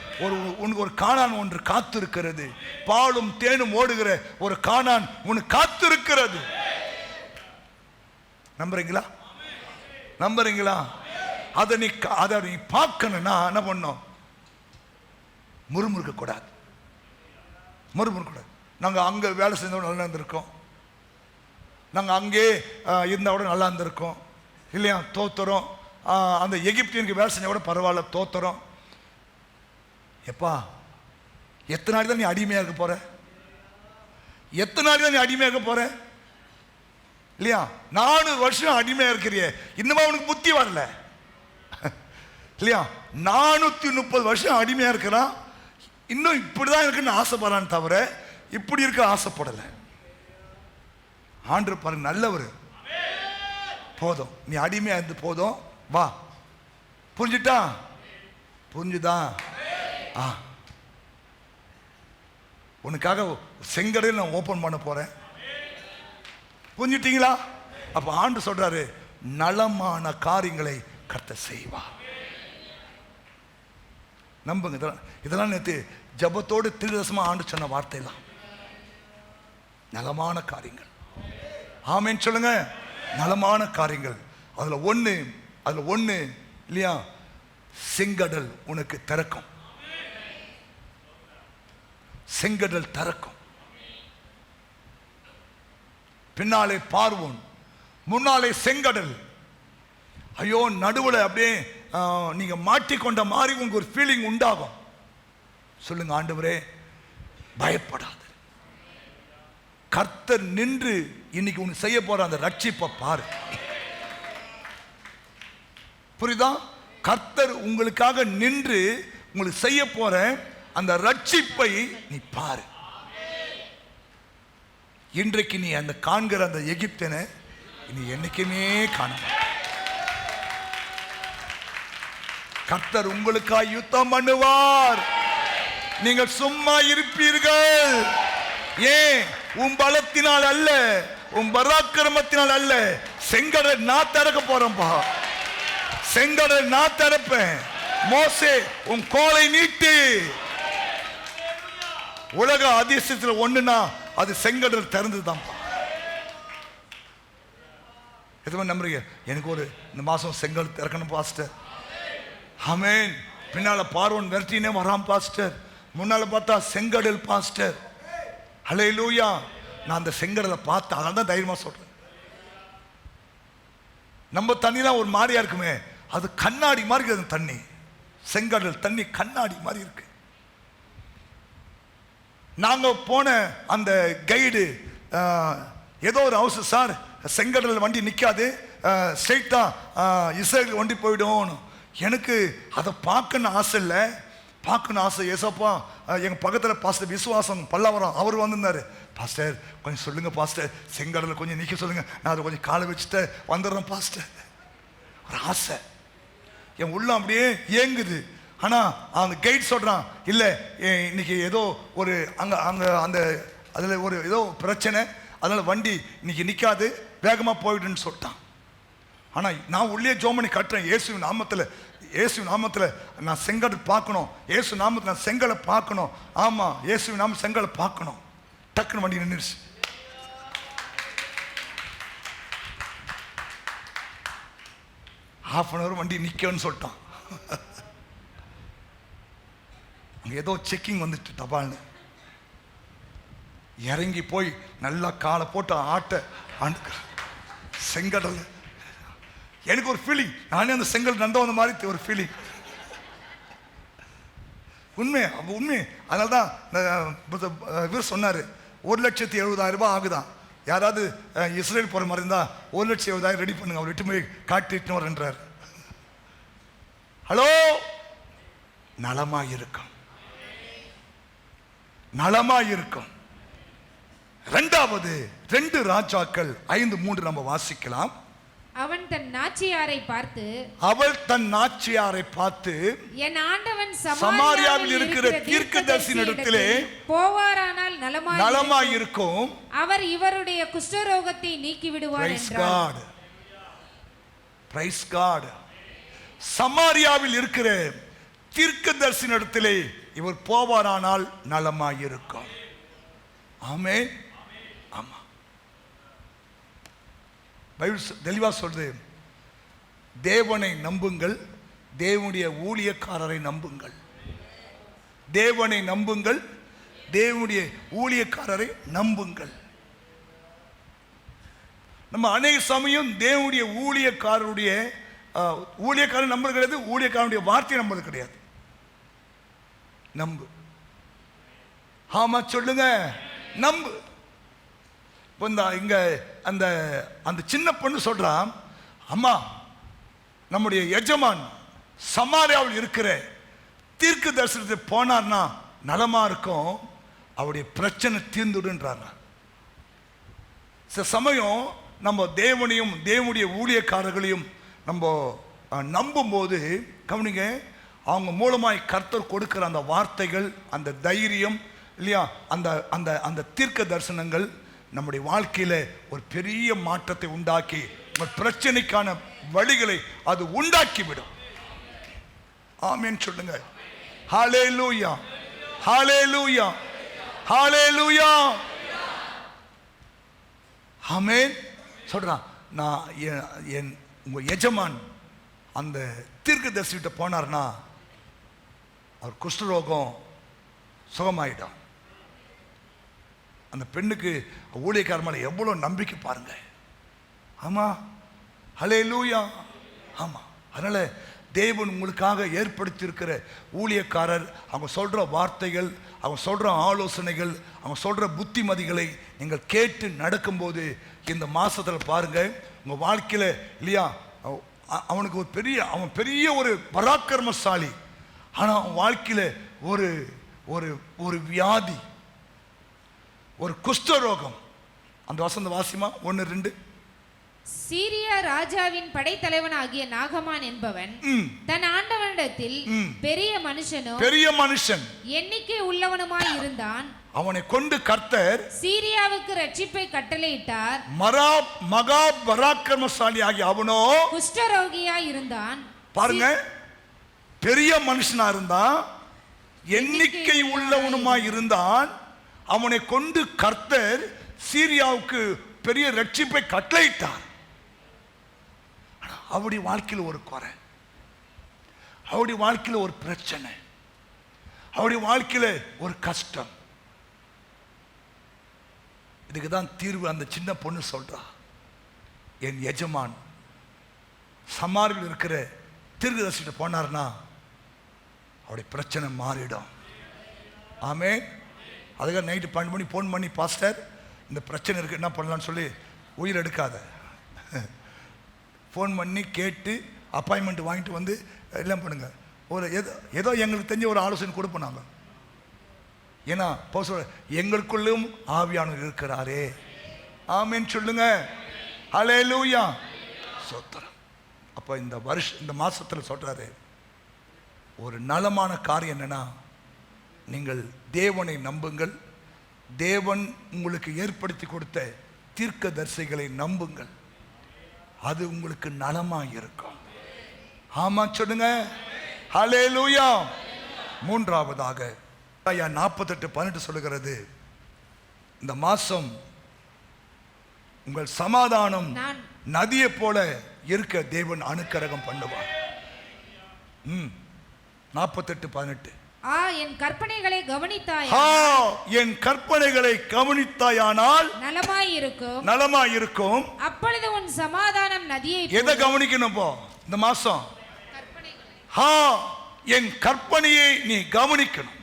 Speaker 1: உனக்கு ஒரு கானான் ஒன்று காத்திருக்கிறது. பாலும் தேனும் ஓடுகிற ஒரு கானான் உனக்கு காத்திருக்கிறது. நம்புறீங்களா? நம்புறீங்களா? அதை நீ பார்க்கணும்னா என்ன பண்ணும்? முறுமுறுக்க கூடாது. முறுமுறுக்க கூடாது. நாங்க அங்க வேலை செஞ்சோட நல்லா இருந்திருக்கோம், நாங்க அங்கே இருந்தா கூட நல்லா இருந்திருக்கோம் இல்லையா, தோத்துறோம். அந்த எகிப்தியனுக்கு வேலை செஞ்சா கூட பரவாயில்ல, தோத்துறோம். எப்பா எத்தனை நாள் தான் நீ அடிமையா இருக்க போற? எத்தனை நாள் தான் நீ அடிமையா இருக்க போற? இல்லையா? 4 வருஷம் அடிமையா இருக்கிறியே, இன்னுமா உனக்கு புத்தி வரல இல்லையா? 430 வருஷம் அடிமையா இருக்கிறான், இன்னும் இப்படிதான் இருக்குன்னு ஆசைப்படுறான்னு தவிர இப்படி இருக்க ஆசைப்படலை. ஆண்டவர் பாருங்க நல்லவர். போதும், நீ அடிமையா இருந்து போதும், வா. புரிஞ்சுட்டா? புரிஞ்சுதா? உனக்காக செங்கடையில் நான் ஓபன் பண்ண போறேன். புரிஞ்சுட்டீங்களா? அப்ப ஆண்டு சொல்றாரு, நலமான காரியங்களை கர்த்தர் செய்வார். நம்புங்க. இதெல்லாம் நேற்று ஜபத்தோடு திருதசமா ஆண்டு சொன்ன வார்த்தைலாம். நலமான காரியங்கள். ஆமென் சொல்லுங்க. நலமான காரியங்கள். அதுல ஒண்ணு இல்லையா, செங்கடல் உனக்கு திறக்கும். செங்கடல் திறக்கும். பின்னாலே பார்வோன், முன்னாலே செங்கடல். ஐயோ, நடுவில் அப்படியே நீங்க மாட்டிக்கொண்ட மாதிரி உங்களுக்கு ஒரு ஃபீலிங் உண்டாகும். சொல்லுங்க, ஆண்டவரே பயப்படாது. கர்த்தர் நின்று இன்னைக்கு உனக்கு செய்ய போற அந்த ரட்சிப்பை பாரு. புரியுதா? கர்த்தர் உங்களுக்காக நின்று உங்களுக்கு செய்ய போற அந்த ரட்சிப்பை நீ பாரு. இன்றைக்கு நீ அந்த காண்கிற அந்த எகிப்தனை நீ என்னைக்குமே காண. கர்த்தர் உங்களுக்காக யுத்தம் பண்ணுவார். நீங்கள் சும்மா இருப்பீர்கள். ஏன்? உன் பலத்தினால் அல்ல, உன் பராக்கிரமத்தினால் அல்ல. செங்கடல் நான் திறக்க போறேன்பா. செங்கடல் நான் திறப்பேன். மோசே உன் கோலை நீட்டு. உலக அதிசயத்தில் ஒண்ணுனா அது செங்கடல் திறந்துதான். எதுவும் நம்புறீங்க? எனக்கு ஒரு இந்த மாசம் செங்கல் திறக்கணும் பாஸ்டர். ஆமென். பின்னால பார்வோன் விரட்டினே வரான் பாஸ்டர், முன்னால பார்த்தா செங்கடல் பாஸ்டர். ஹல்லேலூயா. நான் அந்த செங்கடலை பார்த்து அதனால தான் தைரியமா சொல்றேன். நம்ம தண்ணிலாம் ஒரு மாதிரியா இருக்குமே, அது கண்ணாடி மாதிரி இருக்கு. தண்ணி, செங்கடல் தண்ணி கண்ணாடி மாதிரி இருக்கு. நாங்க போன அந்த கைடு ஏதோ ஒரு ஹவுஸ், சார் செங்கடல் வண்டி நிக்காது, ஸ்ட்ரைட்டா இஸ்ரேல் வண்டி போயிடும். எனக்கு அதை பார்க்கணும் ஆசை இல்லை, பார்க்கணும் ஆசை. ஏசப்பா, எங்க பக்கத்துல பாஸ்டர் விசுவாசம் பல்லாவரம் அவர் வந்திருந்தாரு. பாஸ்டர் கொஞ்சம் சொல்லுங்க பாஸ்டர், செங்கடலை கொஞ்சம் நிக்க சொல்லுங்க, நான் அதை கொஞ்சம் காலை வச்சுட்டு வந்துடுறேன் பாஸ்டர். ஒரு ஆசை என் உள்ள அப்படியே ஏங்குது. ஆனா அந்த கைட் சொல்றான், இல்ல இன்னைக்கு ஏதோ ஒரு அங்க அங்க அந்த அதுல ஒரு ஏதோ பிரச்சனை, அதனால வண்டி இன்னைக்கு நிக்காது, வேகமா போயிடுன்னு சொல்லிட்டான். ஆனா நான் உள்ளே ஜோமனி கட்டுறேன், இயேசு நாமத்துல, இயேசு நாமத்துல நான் செங்கடல் பார்க்கணும், இயேசு நாமத்துல நான் செங்கலை பார்க்கணும். ஆமா, இயேசு நாம செங்கலை பார்க்கணும். டக்குன்னு வண்டி நின்றுச்சு. ஹாஃப் அன் அவர் வண்டி நிக்கன்னு சொல்லிட்டான். ஏதோ செக்கிங் வந்துட்டு தபால்னு இறங்கி போய் நல்லா காலை போட்டு ஆட்ட செங்கடல். எனக்கு ஒரு ஃபீலிங், நானே அந்த செங்கல் நந்த வந்த மாதிரி ஒரு ஃபீலிங். உண்மை உண்மை. அதனால்தான் இவர் சொன்னாரு, 1,70,000 ரூபாய் ஆகுதான். யாராவது இஸ்ரேல் போற மாதிரி இருந்தா 1,70,000 ரெடி பண்ணுங்க, அவர் இட்டு போய் காட்டிட்டு வரன்றார். ஹலோ, நலமா இருக்கும். நலமாயிருக்கும். இரண்டாவது 2 ராஜாக்கள் 5:3 நம்ம வாசிக்கலாம்.
Speaker 3: அவன் தன் நாச்சியாரை பார்த்து,
Speaker 1: அவள் தன் நாச்சியாரை பார்த்து,
Speaker 3: என் ஆண்டவன்
Speaker 1: சமாரியாவில் இருக்கிற தீர்க்கதரிசியினிடத்திலே
Speaker 3: போவாரானால்
Speaker 1: நலமாயிருக்கும்,
Speaker 3: அவர் இவருடைய குஷ்டரோகத்தை நீக்கி விடுவார் என்றார்.
Speaker 1: Praise God. சமாரியாவில் இருக்கிற தீர்க்கதரிசியினிடத்திலே இவர் போவாரானால் நலமாயிருக்கும். ஆமென். ஆமா, பைபிள் தெளிவா சொல்றது, தேவனை நம்புங்கள், தேவனுடைய ஊழியக்காரரை நம்புங்கள். தேவனை நம்புங்கள், தேவனுடைய ஊழியக்காரரை நம்புங்கள். நம்ம அநேக சமயம் தேவனுடைய ஊழியக்காரர் நம்புறது கிடையாது, ஊழியக்காரனுடைய வார்த்தையை நம்புறது கிடையாது. நம்பு. ஆமா சொல்லுங்க, நம்பு. இங்க அந்த அந்த சின்ன பொண்ணு சொல்றான், அம்மா நம்முடைய எஜமான் சமாரியாவில் இருக்கிற தீர்க்க தரிசனத்துக்கு போனார்னா நலமா இருக்கும், அவருடைய பிரச்சனை தீர்ந்துடுன்றாங்க. சில சமயம் நம்ம தேவனையும் தேவனுடைய ஊழியக்காரர்களையும் நம்ம நம்பும்போது கவனிங்க, அவங்க மூலமாய் கர்த்தர் கொடுக்கிற அந்த வார்த்தைகள், அந்த தைரியம் இல்லையா, அந்த அந்த அந்த தீர்க்க தரிசனங்கள் நம்முடைய வாழ்க்கையில ஒரு பெரிய மாற்றத்தை உண்டாக்கி பிரச்சனைக்கான வழிகளை அது உண்டாக்கிவிடும். ஆமென் சொல்லுங்க. ஹல்லேலூயா, ஹல்லேலூயா, ஹல்லேலூயா. ஆமென் சொல்றான். நான் உங்க எஜமான் அந்த தீர்க்கதரிசிகிட்ட போனார்னா அவர் குஷ்டரோகம் சுகமாயிடும். அந்த பெண்ணுக்கு ஊழியக்காரர் மேல எவ்வளவு நம்பிக்கை பாருங்க. ஆமா, ஹல்லேலூயா. ஆமா, அதனால தேவன் உங்களுக்காக ஏற்படுத்தி இருக்கிற ஊழியக்காரர், அவங்க சொல்ற வார்த்தைகள், அவங்க சொல்ற ஆலோசனைகள், அவங்க சொல்ற புத்திமதிகளை நீங்கள் கேட்டு நடக்கும்போது இந்த மாசத்துல பாருங்க, உங்க வாழ்க்கையில இல்லையா, அவனுக்கு அவன் பெரிய ஒரு பராக்கிரமசாலி. ஆனா அவன் வாழ்க்கையில ஒரு ஒரு ஒரு வியாதி, ஒரு குஷ்டரோகம். அந்த வசந்த வாசிமா 1-2.
Speaker 3: சீரியா ராஜாவின் படைத்தலைவனாகிய நாகமான் என்பவன் தன் ஆண்டவனிடத்தில் பெரிய மனுஷன் எண்ணிக்கை உள்ளவனுமாய் இருந்தான்.
Speaker 1: அவனை கொண்டு கர்த்தர்
Speaker 3: சீரியாவுக்கு ரட்சிப்பை கட்டளையிட்டார்.
Speaker 1: மகா பராக்கிரமசாலி ஆகிய அவனோ
Speaker 3: குஷ்டரோகியாய் இருந்தான்.
Speaker 1: பாருங்க, பெரிய மனுஷனா இருந்தான், எண்ணிக்கை உள்ளவனுமாய் இருந்தான். அவனை கொண்டு கர்த்தர் சீரியாவுக்கு பெரிய ரட்சிப்பை கட்டளையிட்டார். அவருடைய வாழ்க்கையில் ஒரு குறை, அவருடைய வாழ்க்கையில் ஒரு பிரச்சனை, அவருடைய வாழ்க்கையில் ஒரு கஷ்டம். இதுக்கு தான் தீர்வு அந்த சின்ன பொண்ணு சொல்றா, என் எஜமான் சமாரியில் இருக்கிற தீர்க்கதரிசிகிட்ட போனார்னா அவருடைய பிரச்சனை மாறிடும். ஆமே. அதுக்காக நைட்டு 12 மணி ஃபோன் பண்ணி, பாஸ்டர் இந்த பிரச்சனை இருக்கு, என்ன பண்ணலான்னு சொல்லி உயிர் எடுக்காத. ஃபோன் பண்ணி கேட்டு அப்பாயின்மெண்ட் வாங்கிட்டு வந்து எல்லாம் பண்ணுங்க. ஒரு ஏதோ எங்களுக்கு தெரிஞ்ச ஒரு ஆலோசனை கொடுப்போம் நாங்கள். ஏன்னா எங்களுக்குள்ளும் ஆவியானவர் இருக்கிறாரே. ஆமென் சொல்லுங்க. ஹல்லேலூயா, ஸ்தோத்திரம். அப்போ இந்த மாசத்துல சொல்றாரு, ஒரு நலமான காரியம் என்னன்னா, நீங்கள் தேவனை நம்புங்கள், தேவன் உங்களுக்கு ஏற்படுத்தி கொடுத்த தீர்க்கதரிசிகளை நம்புங்கள், அது உங்களுக்கு நலமாக இருக்கும். ஆமா சொல்லுங்க. ஹல்லேலூயா. மூன்றாவதாக 48:18 சொல்லுகிறது, இந்த மாசம் உங்கள் சமாதானம் நதியை போல இருக்க தேவன் அனுக்கிரகம் பண்ணுவார். 48:18.
Speaker 3: என் கற்பனைகளை
Speaker 1: கவனித்தாயானால் நலமாயிருக்கும்.
Speaker 3: அப்பொழுது உன் சமாதானம் நதியை.
Speaker 1: எதை கவனிக்கணும் இந்த மாசம்? என் கற்பனையை நீ கவனிக்கணும்.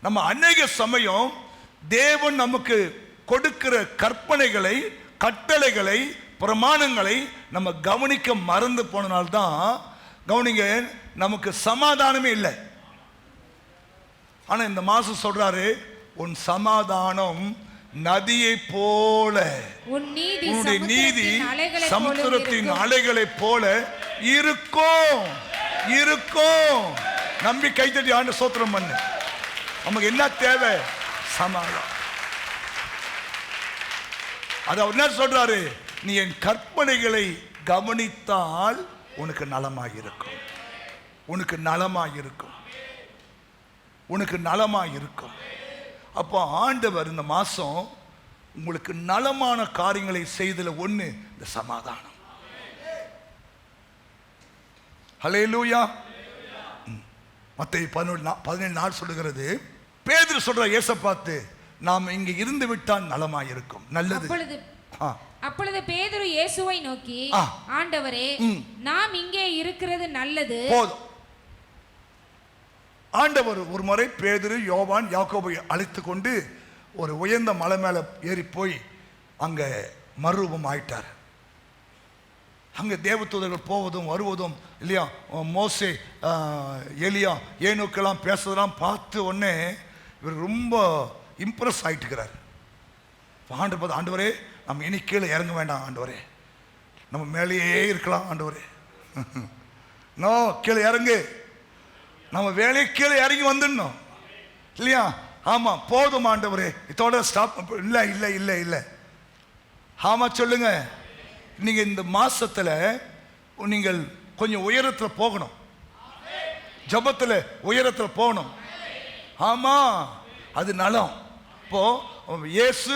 Speaker 1: நம்ம அநேக சமயம் தேவன் நமக்கு கொடுக்கிற கற்பனைகளை, கட்டளைகளை, பிரமாணங்களை நம்ம கவனிக்க மறந்து போனனால்தான் கவனிங்க, நமக்கு சமாதானமே இல்லை.
Speaker 2: ஆனா இந்த மாசம் சொல்றாரு, உன் சமாதானம் நதியை போல, உன்னுடைய நீதி சமுத்திரத்தின் அலைகளை போல இருக்கும். இருக்கும். நம்பி கைத்தட்டி ஆண்டு ஸ்தோத்திரம் பண்ணு. நமக்கு என்ன தேவை? சமாதானம். அது அவர் என்ன சொல்றாரு? நீ என் கற்பனைகளை கவனித்தால் உனக்கு நலமாயிருக்கும். உனக்கு நலமாயிருக்கும். உனக்கு நலமாயிருக்கும். அப்போ ஆண்டவர் இந்த மாசம் உங்களுக்கு நலமான காரியங்களை செய்தல ஒண்ணு இந்த சமாதானம். ஹல்லேலூயா. மத்தேயு 17:4 சொல்லுகிறது, பேதுரு சொல்ற இயேசு பார்த்து, நாம் இங்க இருந்து விட்டால் நலமாயிருக்கும். நல்லது.
Speaker 3: அப்பொழுது பேதுரு இயேசுவை நோக்கி, ஆண்டவரே, நாம் இங்கே இருக்கிறது நல்லது.
Speaker 2: போதும். ஆண்டவர் ஒரு முறை பேதுரு, யோவான், யாக்கோபை அழைத்து கொண்டு ஒரு உயர்ந்த மலை மேல ஏறி போய் அங்க மறுரூபம் ஆயிட்டார். அங்க தேவதூதர்கள் போவதும் வருவதும் இல்லையா, மோசே, எலியா, ஏனோக்கெல்லாம் பேசுறதெல்லாம் பார்த்து உடனே இவர் ரொம்ப இம்ப்ரெஸ் ஆயிட்டுக்கிறார். ஆண்டவர் பார்த்து, ஆண்டவரே, நம்ம இனி கீழே இறங்க வேண்டாம் ஆண்டவரே, நம்ம மேலேயே இருக்கலாம் ஆண்டவரே. நோ, கீழே இறங்கு, நம்ம வேலையை கீழே இறங்கி வந்துடணும் இல்லையா? ஆமா, போதும் ஆண்டவரே, இதோட ஸ்டாப். இல்லை இல்லை இல்லை இல்லை. ஆமா சொல்லுங்க. நீங்க இந்த மாசத்துல நீங்கள் கொஞ்சம் உயரத்துல போகணும். ஜபத்துல உயரத்துல போகணும். ஆமா, அது நலம். இப்போ இயேசு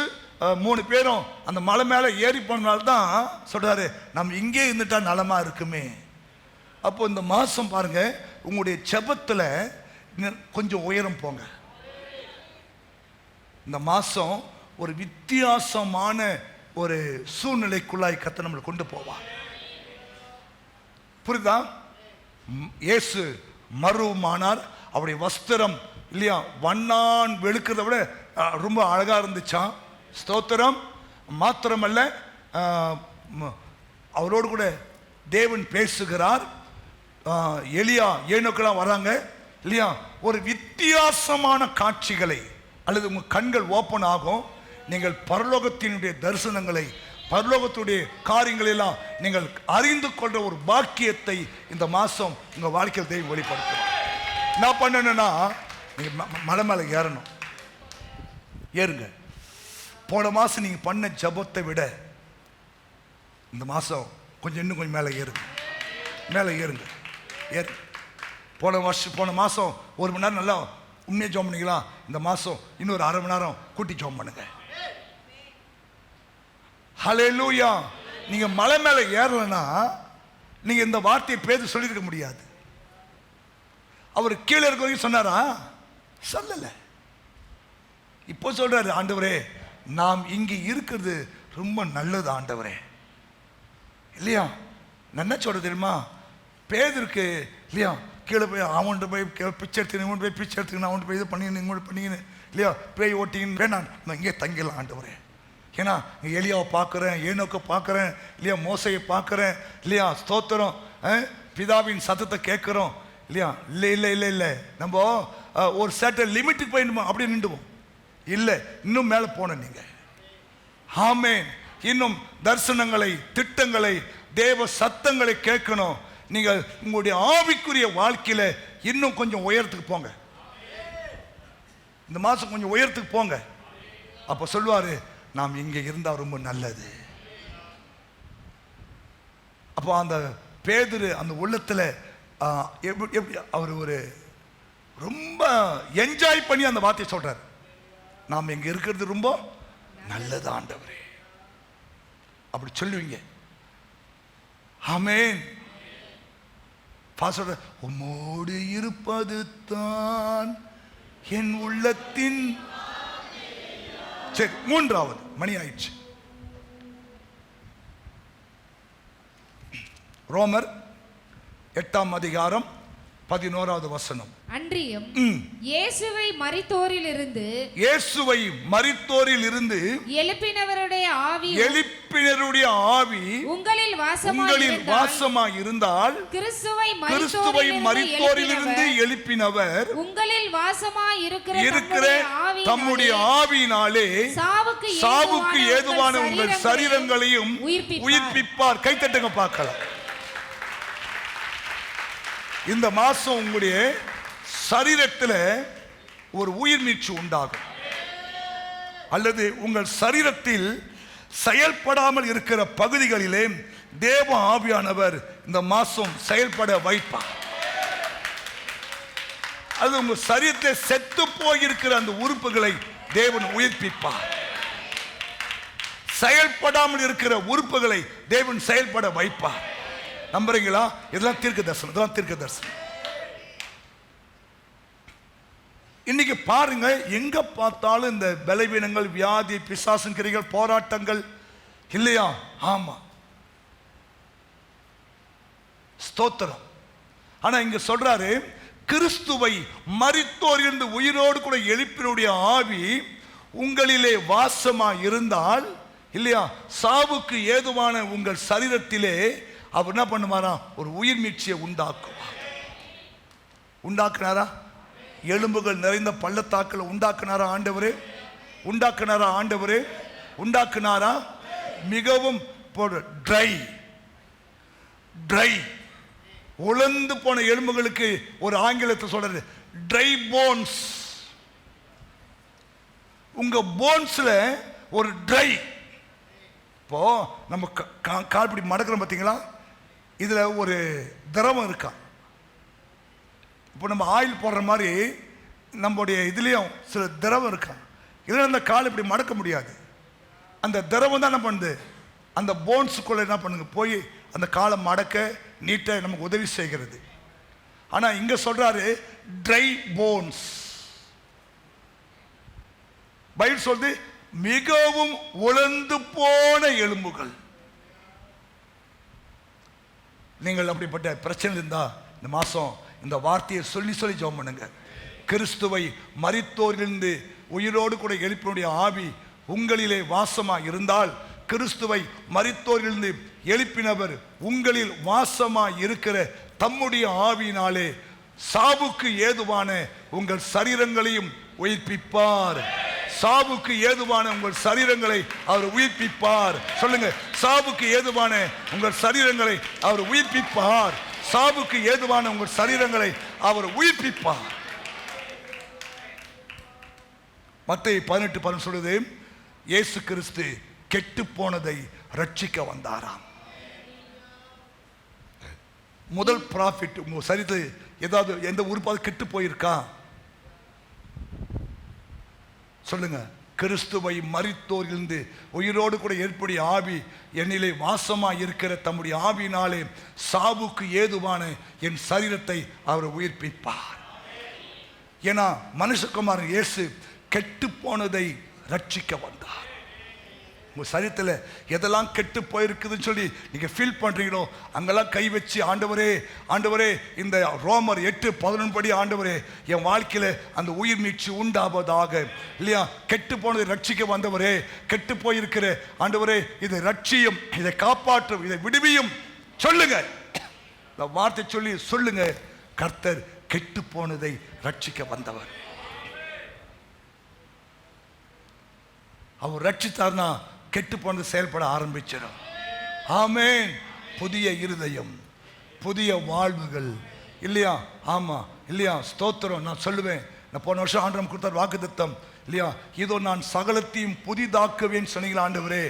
Speaker 2: 3 பேரும் அந்த மலை மேல ஏறி போனால்தான் சொல்றாரு, நம்ம இங்கே இருந்துட்டா நலமா இருக்குமே. அப்போ இந்த மாசம் பாருங்க, உங்களுடைய ஜெபத்துல கொஞ்சம் உயரம் போங்க. இந்த மாசம் ஒரு வித்தியாசமான ஒரு சூழ்நிலைக்குள்ளாய் கர்த்தர் நம்மளை கொண்டு போவார். புரியுதா? இயேசு மறுமானார். அவருடைய வஸ்திரம் இல்லையா, வண்ணான் வெளுக்கிறத விட ரொம்ப அழகா இருந்துச்சான். ஸ்தோத்திரம். மாத்திரமல்ல, அவரோடு கூட தேவன் பேசுகிறார். எலியா, ஏனோக்கெல்லாம் வராங்க இல்லையா. ஒரு வித்தியாசமான காட்சிகளை, அல்லது உங்க கண்கள் ஓப்பன் ஆகும். நீங்கள் பரலோகத்தினுடைய தரிசனங்களை, பரலோகத்துடைய காரியங்களை எல்லாம் நீங்கள் அறிந்து கொள்ற ஒரு பாக்கியத்தை இந்த மாசம் உங்க வாழ்க்கையில் தெய்வம் வெளிப்படுத்தணும். என்ன பண்ணணும்னா, நீங்க மலை மேல ஏறணும். ஏறுங்க. போன மாசம் நீங்க பண்ண ஜபத்தை விட இந்த மாசம் கொஞ்சம் இன்னும் கொஞ்சம் மேலே ஏறுங்க. மேலே ஏறுங்க. போன மாசம் 1 மணி நேரம் நல்லா உண்மையை ஜோம் பண்ணிங்களா? இந்த மாசம் இன்னொரு 1/2 மணி நேரம் கூட்டி ஜோம் பண்ணுங்க. ஹல்லேலூயா. நீங்க மலை மேல ஏறலன்னா நீங்க இந்த வார்த்தையை பேசி சொல்லியிருக்க முடியாது. அவர் கீழே இருக்க சொன்னாரா? சொல்லல. இப்போ சொல்றாரு, ஆண்டவரே, நாம் இங்க இருக்கிறது ரொம்ப நல்லது ஆண்டவரே இல்லையா. நான் என்ன சொல்றது தெரியுமா? பேதுருக்கு இல்லையா, கீழே போய் அவன்கிட்ட போய் பிச்சை எடுத்துக்கணும், இவன் போய் பிச்சை எடுத்துக்கணும், அவன்கிட்ட போய் இது பண்ணிக்கணும், இவங்கள்ட்ட பண்ணிக்கணும் இல்லையா, பேய் ஓட்டின்னு வேணாம், நான் இங்கே தங்கிடலாம் ஆண்டவரே. ஏன்னா எலியாவை பார்க்குறேன், ஏனோக்கை பார்க்குறேன் இல்லையா, மோசையை பார்க்குறேன் இல்லையா. ஸ்தோத்திரம். பிதாவின் சத்தத்தை கேட்குறோம் இல்லையா. இல்லை இல்லை இல்லை இல்லை, நம்ம ஒரு சர்டன் லிமிட்டுக்கு போயிடுமா அப்படி நின்றுவோம். இல்லை, இன்னும் மேலே போனோம் நீங்கள். ஆமென். இன்னும் தரிசனங்களை, திட்டங்களை, தேவ சத்தங்களை கேட்கணும். நீங்கள் உங்களுடைய ஆவிக்குரிய வாழ்க்கையில இன்னும் கொஞ்சம் உயரத்துக்கு போங்க. இந்த மாசம் கொஞ்சம் உயரத்துக்கு போங்க. அப்ப சொல்வாரு, நாம் இங்க இருந்தா ரொம்ப நல்லது. அப்போ அந்த பேதுரு அந்த உள்ளத்துல எப்படி அவர் ஒரு ரொம்ப என்ஜாய் பண்ணி அந்த வார்த்தையை சொல்றாரு, நாம் இங்க இருக்கிறது ரொம்ப நல்லது ஆண்டவரே. அப்படி சொல்லுவீங்க. ஆமென். உம்மோடு இருப்பது தான் என் உள்ளத்தின். சரி, 3வது மணி ஆயிடுச்சு. ரோமர் 8ஆம் அதிகாரம்
Speaker 1: 11வது வசனம்.
Speaker 3: அன்றியும் இயேசுவை மரித்தோரிலிருந்து எழுப்பினவருடைய ஆவி உங்களில் வாசமாய் இருந்தால்
Speaker 1: கிறிஸ்துவை மரித்தோரிலிருந்து எழுப்பினவர்
Speaker 3: உங்களில் வாசமாய் இருக்கிற
Speaker 1: தம்முடைய ஆவியினாலே சாவுக்கு ஏதுவான உங்கள் சரீரங்களையும் உயிர்ப்பிப்பார். கைத்தட்டுங்க பார்க்கலாம். இந்த மாசம் உங்களுடைய சரீரத்தில் ஒரு உயிர் மீட்சி உண்டாகும், அல்லது உங்கள் சரீரத்தில் செயல்படாமல் இருக்கிற பகுதிகளிலே தேவ ஆவியானவர் இந்த மாசம் செயல்பட வைப்பார். அது உங்கள் சரீரத்தில் செத்து போயிருக்கிற அந்த உறுப்புகளை தேவன் உயிர்ப்பிப்பார். செயல்படாமல் இருக்கிற உறுப்புகளை தேவன் செயல்பட வைப்பார். நம்புறீங்களா? இதெல்லாம் தீர்க்க தரிசனம். இன்னைக்கு பாருங்க, எங்க பார்த்தாலும் இந்த பலவீனங்கள், வியாதி, பிசாசின் கிரிகள், போராட்டங்கள் இல்லையா? ஆமா, ஸ்தோத்திரம். ஆனா இங்க சொல்றாரு, கிறிஸ்துவை மரித்தோரிலிருந்து உயிரோடு கூட எழுப்பினுடைய ஆவி உங்களிலே வாசமா இருந்தால் இல்லையா, சாவுக்கு ஏதுவான உங்கள் சரீரத்திலே அவர் என்ன பண்ணுவாரா? ஒரு உயிர் மீட்சியை உண்டாக்குனாரா? எலும்புகள் நிறைந்த பள்ளத்தாக்களை உண்டாக்குனாரா? மிகவும் ட்ரை உலர்ந்து போன எலும்புகளுக்கு ஒரு ஆங்கிலத்தை சொல்றது ட்ரை போன்ஸ். உங்க போன்ஸ்ல ஒரு ட்ரை. இப்போ நம்ம கால் இப்படி மடக்கிறோம் பார்த்தீங்களா, இதுல ஒரு திரவம் இருக்கா. இப்போ நம்ம ஆயில் போடுற மாதிரி நம்முடைய இதுலேயும் சில திரவம் இருக்கா. இதில் அந்த கால் இப்படி மடக்க முடியாது. அந்த திரவம் தான் என்ன பண்ணுது? அந்த போன்ஸுக்குள்ள என்ன பண்ணுங்க, போய் அந்த காலை மடக்க நீட்ட நமக்கு உதவி செய்கிறது. ஆனால் இங்கே சொல்றாரு ட்ரை போன்ஸ். பைபிள் சொல்லுது மிகவும் உலர்ந்து போன எலும்புகள். நீங்கள் அப்படிப்பட்ட பிரச்சனை இருந்தா இந்த மாசம் இந்த வார்த்தையை சொல்லி ஜெபம் பண்ணுங்க. கிறிஸ்துவை மரித்தோரிலிருந்து உயிரோடு கூட எழுப்பினுடைய ஆவி உங்களிலே வாசமா இருந்தால், கிறிஸ்துவை மரித்தோரிலிருந்து எழுப்பினவர் உங்களில் வாசமா இருக்கிற தம்முடைய ஆவியினாலே சாவுக்கு ஏதுவான உங்கள் சரீரங்களையும் உயிர்ப்பிப்பார். சாவுக்கு ஏதுவான உங்கள் சரீரங்களை அவர் உயிர்ப்பிப்பார். சொல்லுங்க, சாவுக்கு ஏதுவான உங்கள் சரீரங்களை அவர் உயிர்ப்பிப்பார். சாவுக்கு ஏதுவான உங்கள் சரீரங்களை அவர் உயிர்ப்பிப்பார். மத்தேயு 18:10 சொல்லுது, இயேசு கிறிஸ்து கெட்டு போனதை ரட்சிக்க வந்தாராம். முதல் ப்ராஃபிட் உங்க சரீரத்தில் ஏதாவது எந்த உறுப்பாவது கெட்டு போயிருக்கா? சொல்லுங்க. கிறிஸ்துவை மரித்தோரிலிருந்து உயிரோடு கூட ஏற்புடைய ஆவி என்னிலே வாசமா இருக்கிற தம்முடைய ஆவியினாலே சாவுக்கு ஏதுவான என் சரீரத்தை அவர் உயிர்ப்பிப்பார். ஏன்னா மனுஷகுமாரன் இயேசு கெட்டு போனதை ரட்சிக்க வந்தார். உங்கள் சரீரத்தில் எதெல்லாம் கெட்டு போயிருக்குதுன்னு சொல்லி நீங்கள் ஃபீல் பண்ணுறீங்களோ அங்கெல்லாம் கை வச்சு, ஆண்டவரே ஆண்டவரே, இந்த ரோமர் 8:11 படி ஆண்டவரே என் வாழ்க்கையில் அந்த உயிர் மீட்சி உண்டாவதாக. இல்லையா? கெட்டு போனதை ரட்சிக்க வந்தவரே, கெட்டு போயிருக்கிற ஆண்டவரே இதை ரட்சியும், இதை காப்பாற்றும், இதை விடுவியும் சொல்லுங்க. இந்த வார்த்தை சொல்லி சொல்லுங்க, கர்த்தர் கெட்டு போனதை ரட்சிக்க வந்தவர். அவர் ரட்சித்தார்னா கெட்டு போனது செயல்பட ஆரம்பிச்சிடும். ஆமென். புதிய இருதயம், புதிய வாழ்வுகள். இல்லையா? ஆமா, இல்லையா? ஸ்தோத்திரம். நான் சொல்லுவேன், நான் போன வருஷம் ஆண்டவன் கொடுத்தார் வாக்குத்தத்தம் இல்லையா, இதோ நான் சகலத்தையும் புதிதாக்குவேன் சொன்னீங்களா ஆண்டவரே.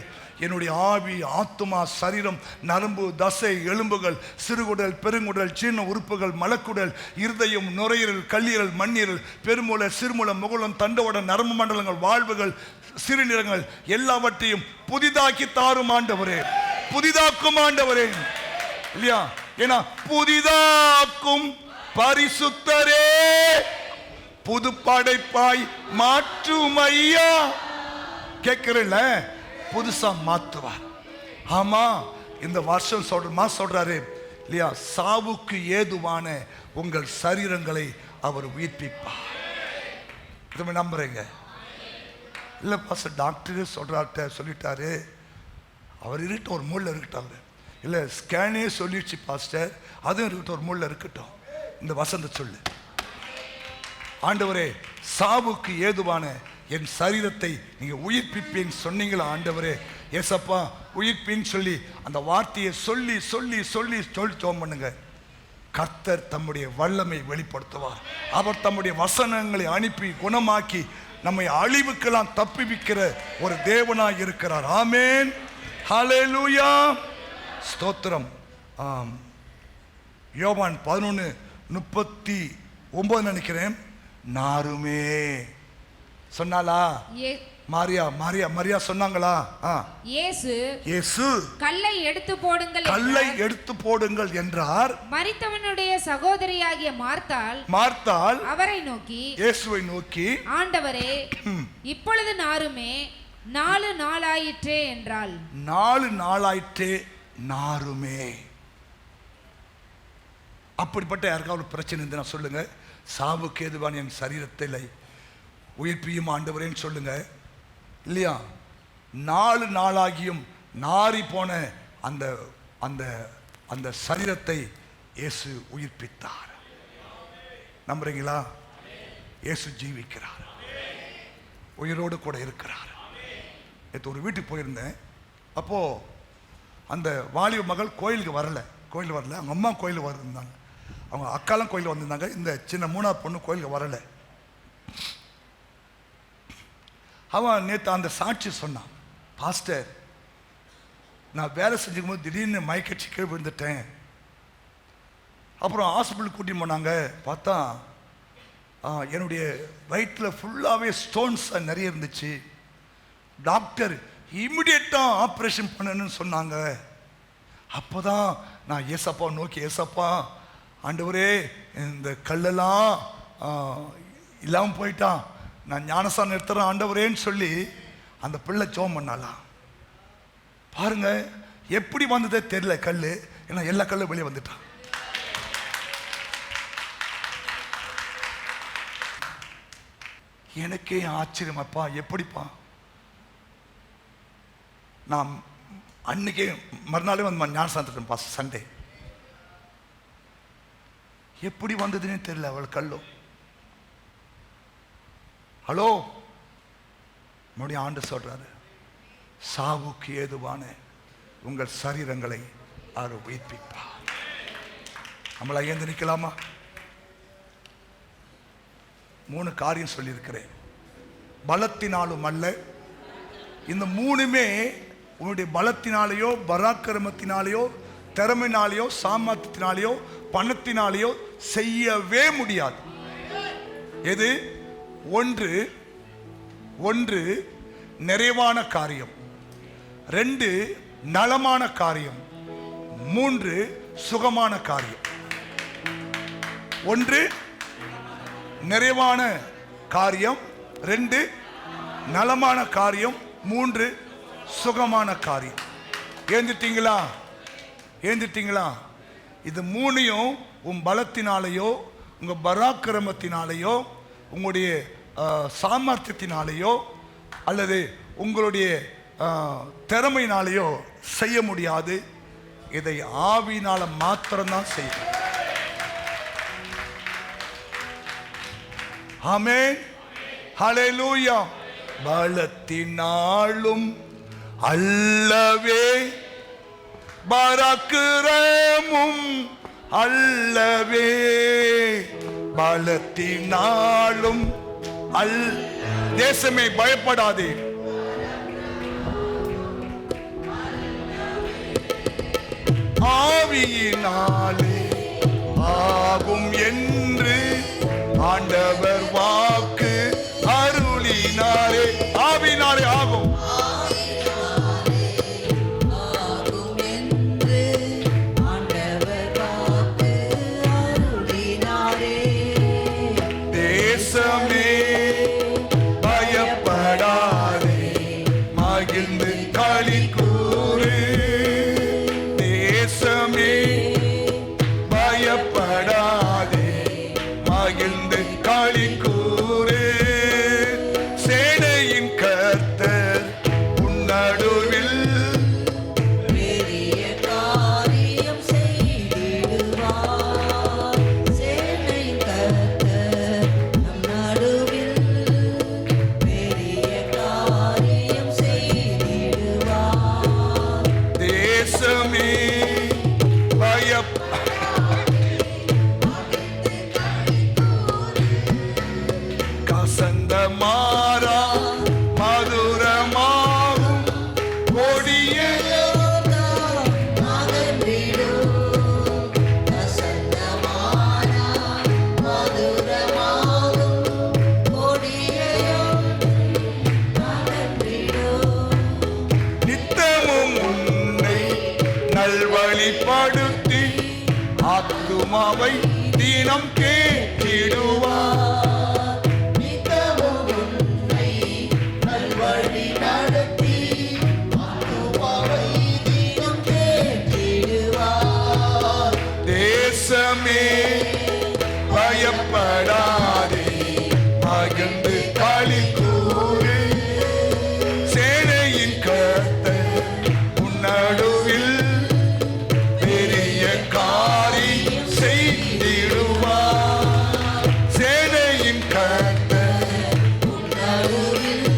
Speaker 1: என்னுடைய ஆவி, ஆத்துமா, சரீரம், நரம்பு, தசை, எலும்புகள், சிறுகுடல், பெருங்குடல், சீன உறுப்புகள், மலக்குடல், இருதயம், நுரையீரல், கல்லீரல், மண்ணீரல், பெருமூளை, சிறுமூலம், முகுளம், தண்டவடம், நரம்பு மண்டலங்கள், வாழ்வுகள், சிறுநீரகங்கள் எல்லாவற்றையும் புதிதாக்கி தாரும் ஆண்டவரே, புதிதாக்கும் ஆண்டவரே. இல்லையா? ஏன்னா புதிதாக்கும் பரிசுத்தரே புது படைப்பாய் மாற்றும் ஐயா. கேட்கிறேன்ல, புதுசா மாத்துவார். ஆமா, இந்த வருஷம் சொல்றாரு, இல்லையா? சாவுக்கு ஏதுவான உங்கள் சரீரங்களை அவர் உயிர்ப்பிப்பார். இதை நம்புறீங்க இல்லை? பாஸ்டர் டாக்டரு சொல்லிட்டாரு, அவர் இருக்கட்டும், ஒரு மூலையில் இருக்கட்டும். இல்லை, ஸ்கேனே சொல்லிடுச்சு பாஸ்டர், அதுவும் இருக்கட்டும், ஒரு மூலையில் இருக்கட்டும். இந்த வசந்த சொல்லு, ஆண்டவரே சாவுக்கு ஏதுவான என் சரீரத்தை நீங்க உயிர்ப்பிப்பேன்னு சொன்னீங்களா ஆண்டவரே? ஏசப்பா உயிர்ப்பின்னு சொல்லி அந்த வார்த்தையை சொல்லி சொல்லி சொல்லி சொல்லி ஜெபம் பண்ணுங்க. கர்த்தர் தம்முடைய வல்லமை வெளிப்படுத்துவார். அவர் தம்முடைய வசனங்களை அனுப்பி குணமாக்கி நம்மை அழிவுக்கெல்லாம் தப்பிவிக்கிற ஒரு தேவனாய் இருக்கிறார். ஆமென், ஹல்லேலூயா, ஸ்தோத்திரம். யோவான் 11:39 நினைக்கிறேன். நாருமே சொன்னாலா? மாரியா மாரியா மரியா சொன்னாங்களா? இயேசு
Speaker 3: கல்லை எடுத்து போடுங்கள்,
Speaker 1: கல்லை எடுத்து போடுங்கள் என்றார்.
Speaker 3: மரித்தவனுடைய சகோதரியாகிய மார்த்தாள் அவரை நோக்கி,
Speaker 1: இயேசுவை நோக்கி,
Speaker 3: ஆண்டவரே இப்பொழுது நாருமே 4 நாளாயிற்றே என்றாள்.
Speaker 1: 4 நாளாயிற்றே நாருமே. அப்படிப்பட்ட யாருக்காவது பிரச்சனை இருந்துன்னா சொல்லுங்க, சாவுக்கு ஏதுவான என் சரீரத்தில் உயிர்ப்பியும் ஆண்டவரேன்னு சொல்லுங்க. இல்லையா? 4 நாளாகியும் நாரி போன அந்த அந்த அந்த சரீரத்தை இயேசு உயிர்ப்பித்தார். நம்புறீங்களா? இயேசு ஜீவிக்கிறார், உயிரோடு கூட இருக்கிறார். நேற்று ஒரு வீட்டுக்கு போயிருந்தேன். அப்போ அந்த வாலிப மகள் கோயிலுக்கு வரல. அவங்க அம்மா கோயிலுக்கு வந்திருந்தாங்க, அவங்க அக்காலாம் கோயிலுக்கு வந்திருந்தாங்க. இந்த சின்ன 3ஆவது பொண்ணு கோயிலுக்கு வரலை. அவன் நேற்று அந்த சாட்சி சொன்னான், பாஸ்டர் நான் வேலை செஞ்சுக்கும் போது திடீர்னு மயக்கடிச்சு கீழே விழுந்துட்டேன். அப்புறம் ஹாஸ்பிட்டலுக்கு கூட்டிட்டு போனாங்க. பார்த்தா என்னுடைய வயிற்றில் ஃபுல்லாகவே ஸ்டோன்ஸ் நிறைய இருந்துச்சு. டாக்டர் இமிடியேட்டாக ஆப்ரேஷன் பண்ணணும்னு சொன்னாங்க. அப்போ தான் நான் ஏசப்பா நோக்கி, ஏசப்பா ஆண்டவரே இந்த கல்லெல்லாம் இல்லாமல் போயிட்டான், நான் ஞானசானம் எடுத்துறேன் ஆண்டவரேன்னு சொல்லி அந்த பிள்ளை ஜெபம் பண்ணாலாம். பாருங்க எப்படி வந்ததே தெரியல கல், ஏன்னா எல்லா கல்லும் வெளியே வந்துட்டான். எனக்கே ஆச்சரியமாப்பா, எப்படிப்பா? நான் அன்னைக்கே மறுநாளே வந்து ஞானசானத்துக்கு பாஸ் சண்டே, எப்படி வந்ததுன்னு தெரியல அவள் கல்லும். ஹலோ, நம்முடைய ஆண்டு சொல்றாரு, சாவுக்கு ஏதுவான உங்கள் சரீரங்களை அவர் உயிர்ப்பிப்பார். நம்மளை ஏந்து நிற்கலாமா? 3 காரியம் சொல்லியிருக்கிறேன். பலத்தினாலும் அல்ல. இந்த 3மே உன்னுடைய பலத்தினாலேயோ பராக்கிரமத்தினாலேயோ திறமையினாலேயோ சாமர்த்தியத்தினாலேயோ பணத்தினாலேயோ செய்யவே முடியாது. எது? ஒன்று நிறைவான காரியம், 2 நலமான காரியம், 3 சுகமான காரியம். 1 நிறைவான காரியம், 2 நலமான காரியம், 3 சுகமான காரியம். ஏந்திட்டீங்களா? இது 3யும் உன் பலத்தினாலேயோ உங்க பராக்கிரமத்தினாலேயோ உங்களுடைய சாமர்த்தியத்தினாலேயோ அல்லது உங்களுடைய திறமையினாலேயோ செய்ய முடியாது. இதை ஆவியினால மாத்திரம்தான் செய்யும். ஆமென், ஹல்லேலூயா. பலத்தினாலும் அல்லவே பராக்கிரமும் அல்லவே, பலத்தினாலும் தேசமே பயப்படாதே, ஆவியினாலே ஆகும் என்று ஆண்டவர் வாக்கு அருளினாரே. ஆவியினாலே ஆகும், தேசமே பயப்படாதே, மகிழ்ந்து களி கூறு. தேசமே
Speaker 2: ஆத்துமாவை தீனம் கேட்டிடுவார்.
Speaker 4: நித்தமும் உன்னை நல்வழி நடத்தி ஆத்துமாவை தினம் தேற்றிடுவார்.
Speaker 2: தேசமே பயப்படாதே, மகிழ்ந்து களி கூறு. சேனையின் கர்த்தர் உன் நடுவில் பெரிய காரியம் செய்திடுவார். சேனையின் கர்த்தர்
Speaker 4: உன் நடுவில்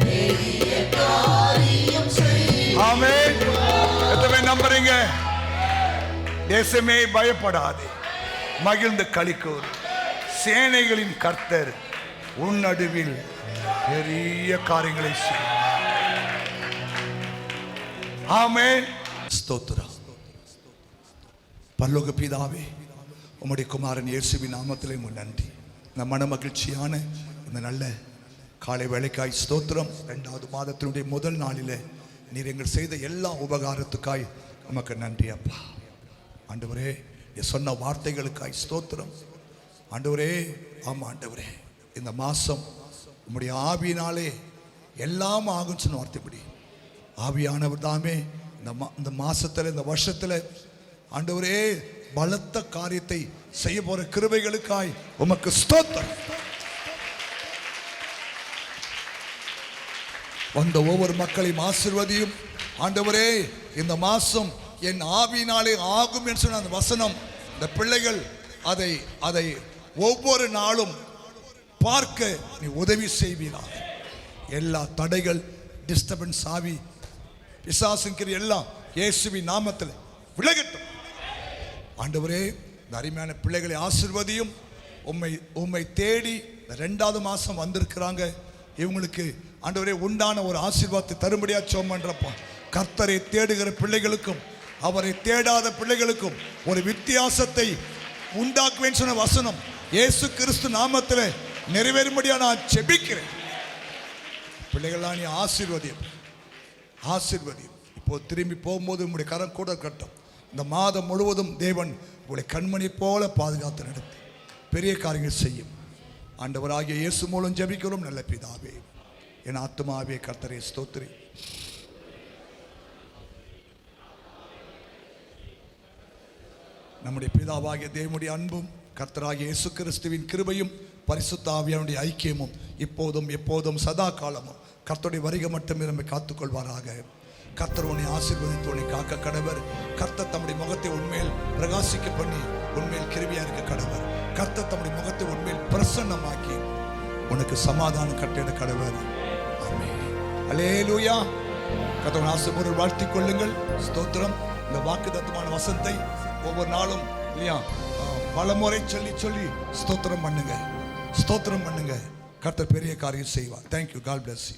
Speaker 4: பெரிய காரியம் செய்வார்.
Speaker 2: ஆமென். எத்தனை பேர் நம்புறீங்க? தேசமே பயப்படாதே, மகிழ்ந்து களிக்கூர். சேனைகளின் கர்த்தர் உன் நடுவில் பெரிய காரியங்களை செய்வார். ஆமென். ஸ்தோத்திரம். பரலோக பிதாவே, உம்முடைய குமாரன் இயேசுவின் நாமத்திலே உமக்கு நன்றி. இந்த மன மகிழ்ச்சியான இந்த நல்ல காலை வேளைக்காய் ஸ்தோத்திரம். 2வது மாதத்தினுடைய முதல் நாளிலே நீர் எங்கள் செய்த எல்லா உபகாரத்துக்காய் உமக்கு நன்றி அப்பா. ஆண்டவரே, சொன்ன வார்த்தைகளுக்காய் ஸ்தோத்திரம். ஆண்டவரே, ஆமா ஆண்டவரே, இந்த மாசம் உம்முடைய ஆவியினாலே எல்லாம் ஆகும் சொன்ன வார்த்தைப்படி ஆவியானவர் தாமே இந்த மாசத்துல இந்த வருஷத்துல ஆண்டவரே பலத்த காரியத்தை செய்ய போற கிருபைகளுக்காய் உமக்கு ஸ்தோத்திரம். வந்த ஒவ்வொரு மக்களையும் ஆசீர்வதியும் ஆண்டவரே. இந்த மாசம் என் ஆவியினாலே ஆகும் என்று சொன்ன அந்த வசனம், இந்த பிள்ளைகள் அதை அதை ஒவ்வொரு நாளும் பார்க்க நீ உதவி செய்வீராக. எல்லா தடைகள், டிஸ்டர்பன்ஸ், ஆவி பிசாசுங்கிற எல்லாம் இயேசுவின் நாமத்தில் விலகட்டும். ஆண்டவரே, இந்த அருமையான பிள்ளைகளை ஆசீர்வதியும். உம்மை தேடி இந்த 2வது மாசம் வந்திருக்கிறாங்க. இவங்களுக்கு ஆண்டவரே உண்டான ஒரு ஆசீர்வாதத்தை தரும்படியா ஜெபம் பண்றப்பா. கர்த்தரை தேடுகிற பிள்ளைகளுக்கும் அவரை தேடாத பிள்ளைகளுக்கும் ஒரு வித்தியாசத்தை உண்டாக்குவேன்னு சொன்ன வசனம் இயேசு கிறிஸ்து நாமத்தில் நிறைவேறும்படியா நான் ஜெபிக்கிறேன். பிள்ளைகள்லாம் நீ ஆசீர்வதியும். இப்போ திரும்பி போகும்போது உங்களுடைய கரம் கூட கட்டும். இந்த மாதம் முழுவதும் தேவன் உங்களை கண்மணி போல பாதுகாத்து நடத்தி பெரிய காரியங்கள் செய்யும். ஆண்டவராகிய இயேசு மூலம் ஜெபிக்கிறோம் நல்ல பிதாவே. என் ஆத்துமாவே கர்த்தரை ஸ்தோத்திரி. நம்முடைய பிதாவாகிய தேவனுடைய அன்பும் கர்த்தராகிய இயேசு கிறிஸ்துவின் கிருபையும் பரிசுத்த ஆவியானுடைய ஐக்கியமும் இப்போதும் எப்போதும் சதா காலமும் கர்த்தருடைய வருகை மட்டுமே நம்மை காத்துக்கொள்வாராக. கர்த்தர் உன்னை ஆசீர்வதித்து உன்னை காக்க கடவர். கர்த்தர் தம்முடைய முகத்தை உன்மேல் பிரகாசிக்க பண்ணி உன்மேல் கிருபையா இருக்க கடவர். கர்த்தர் தம்முடைய முகத்தை உன்மேல் பிரசன்னமாக்கி உனக்கு சமாதானம் கட்டிட கடவர். ஆமென். அல்லேலூயா. கர்த்தர் ஆசீர்வாதம் வாழ்த்திக் கொள்ளுங்கள். ஸ்தோத்திரம். இந்த வாக்குத்தத்தமான வசனத்தை ஒவ்வொரு நாளும் இல்லையா பலமுறை சொல்லி ஸ்தோத்திரம் பண்ணுங்க. கர்த்தர் பெரிய காரியம் செய்வார். தேங்க்யூ. God bless you.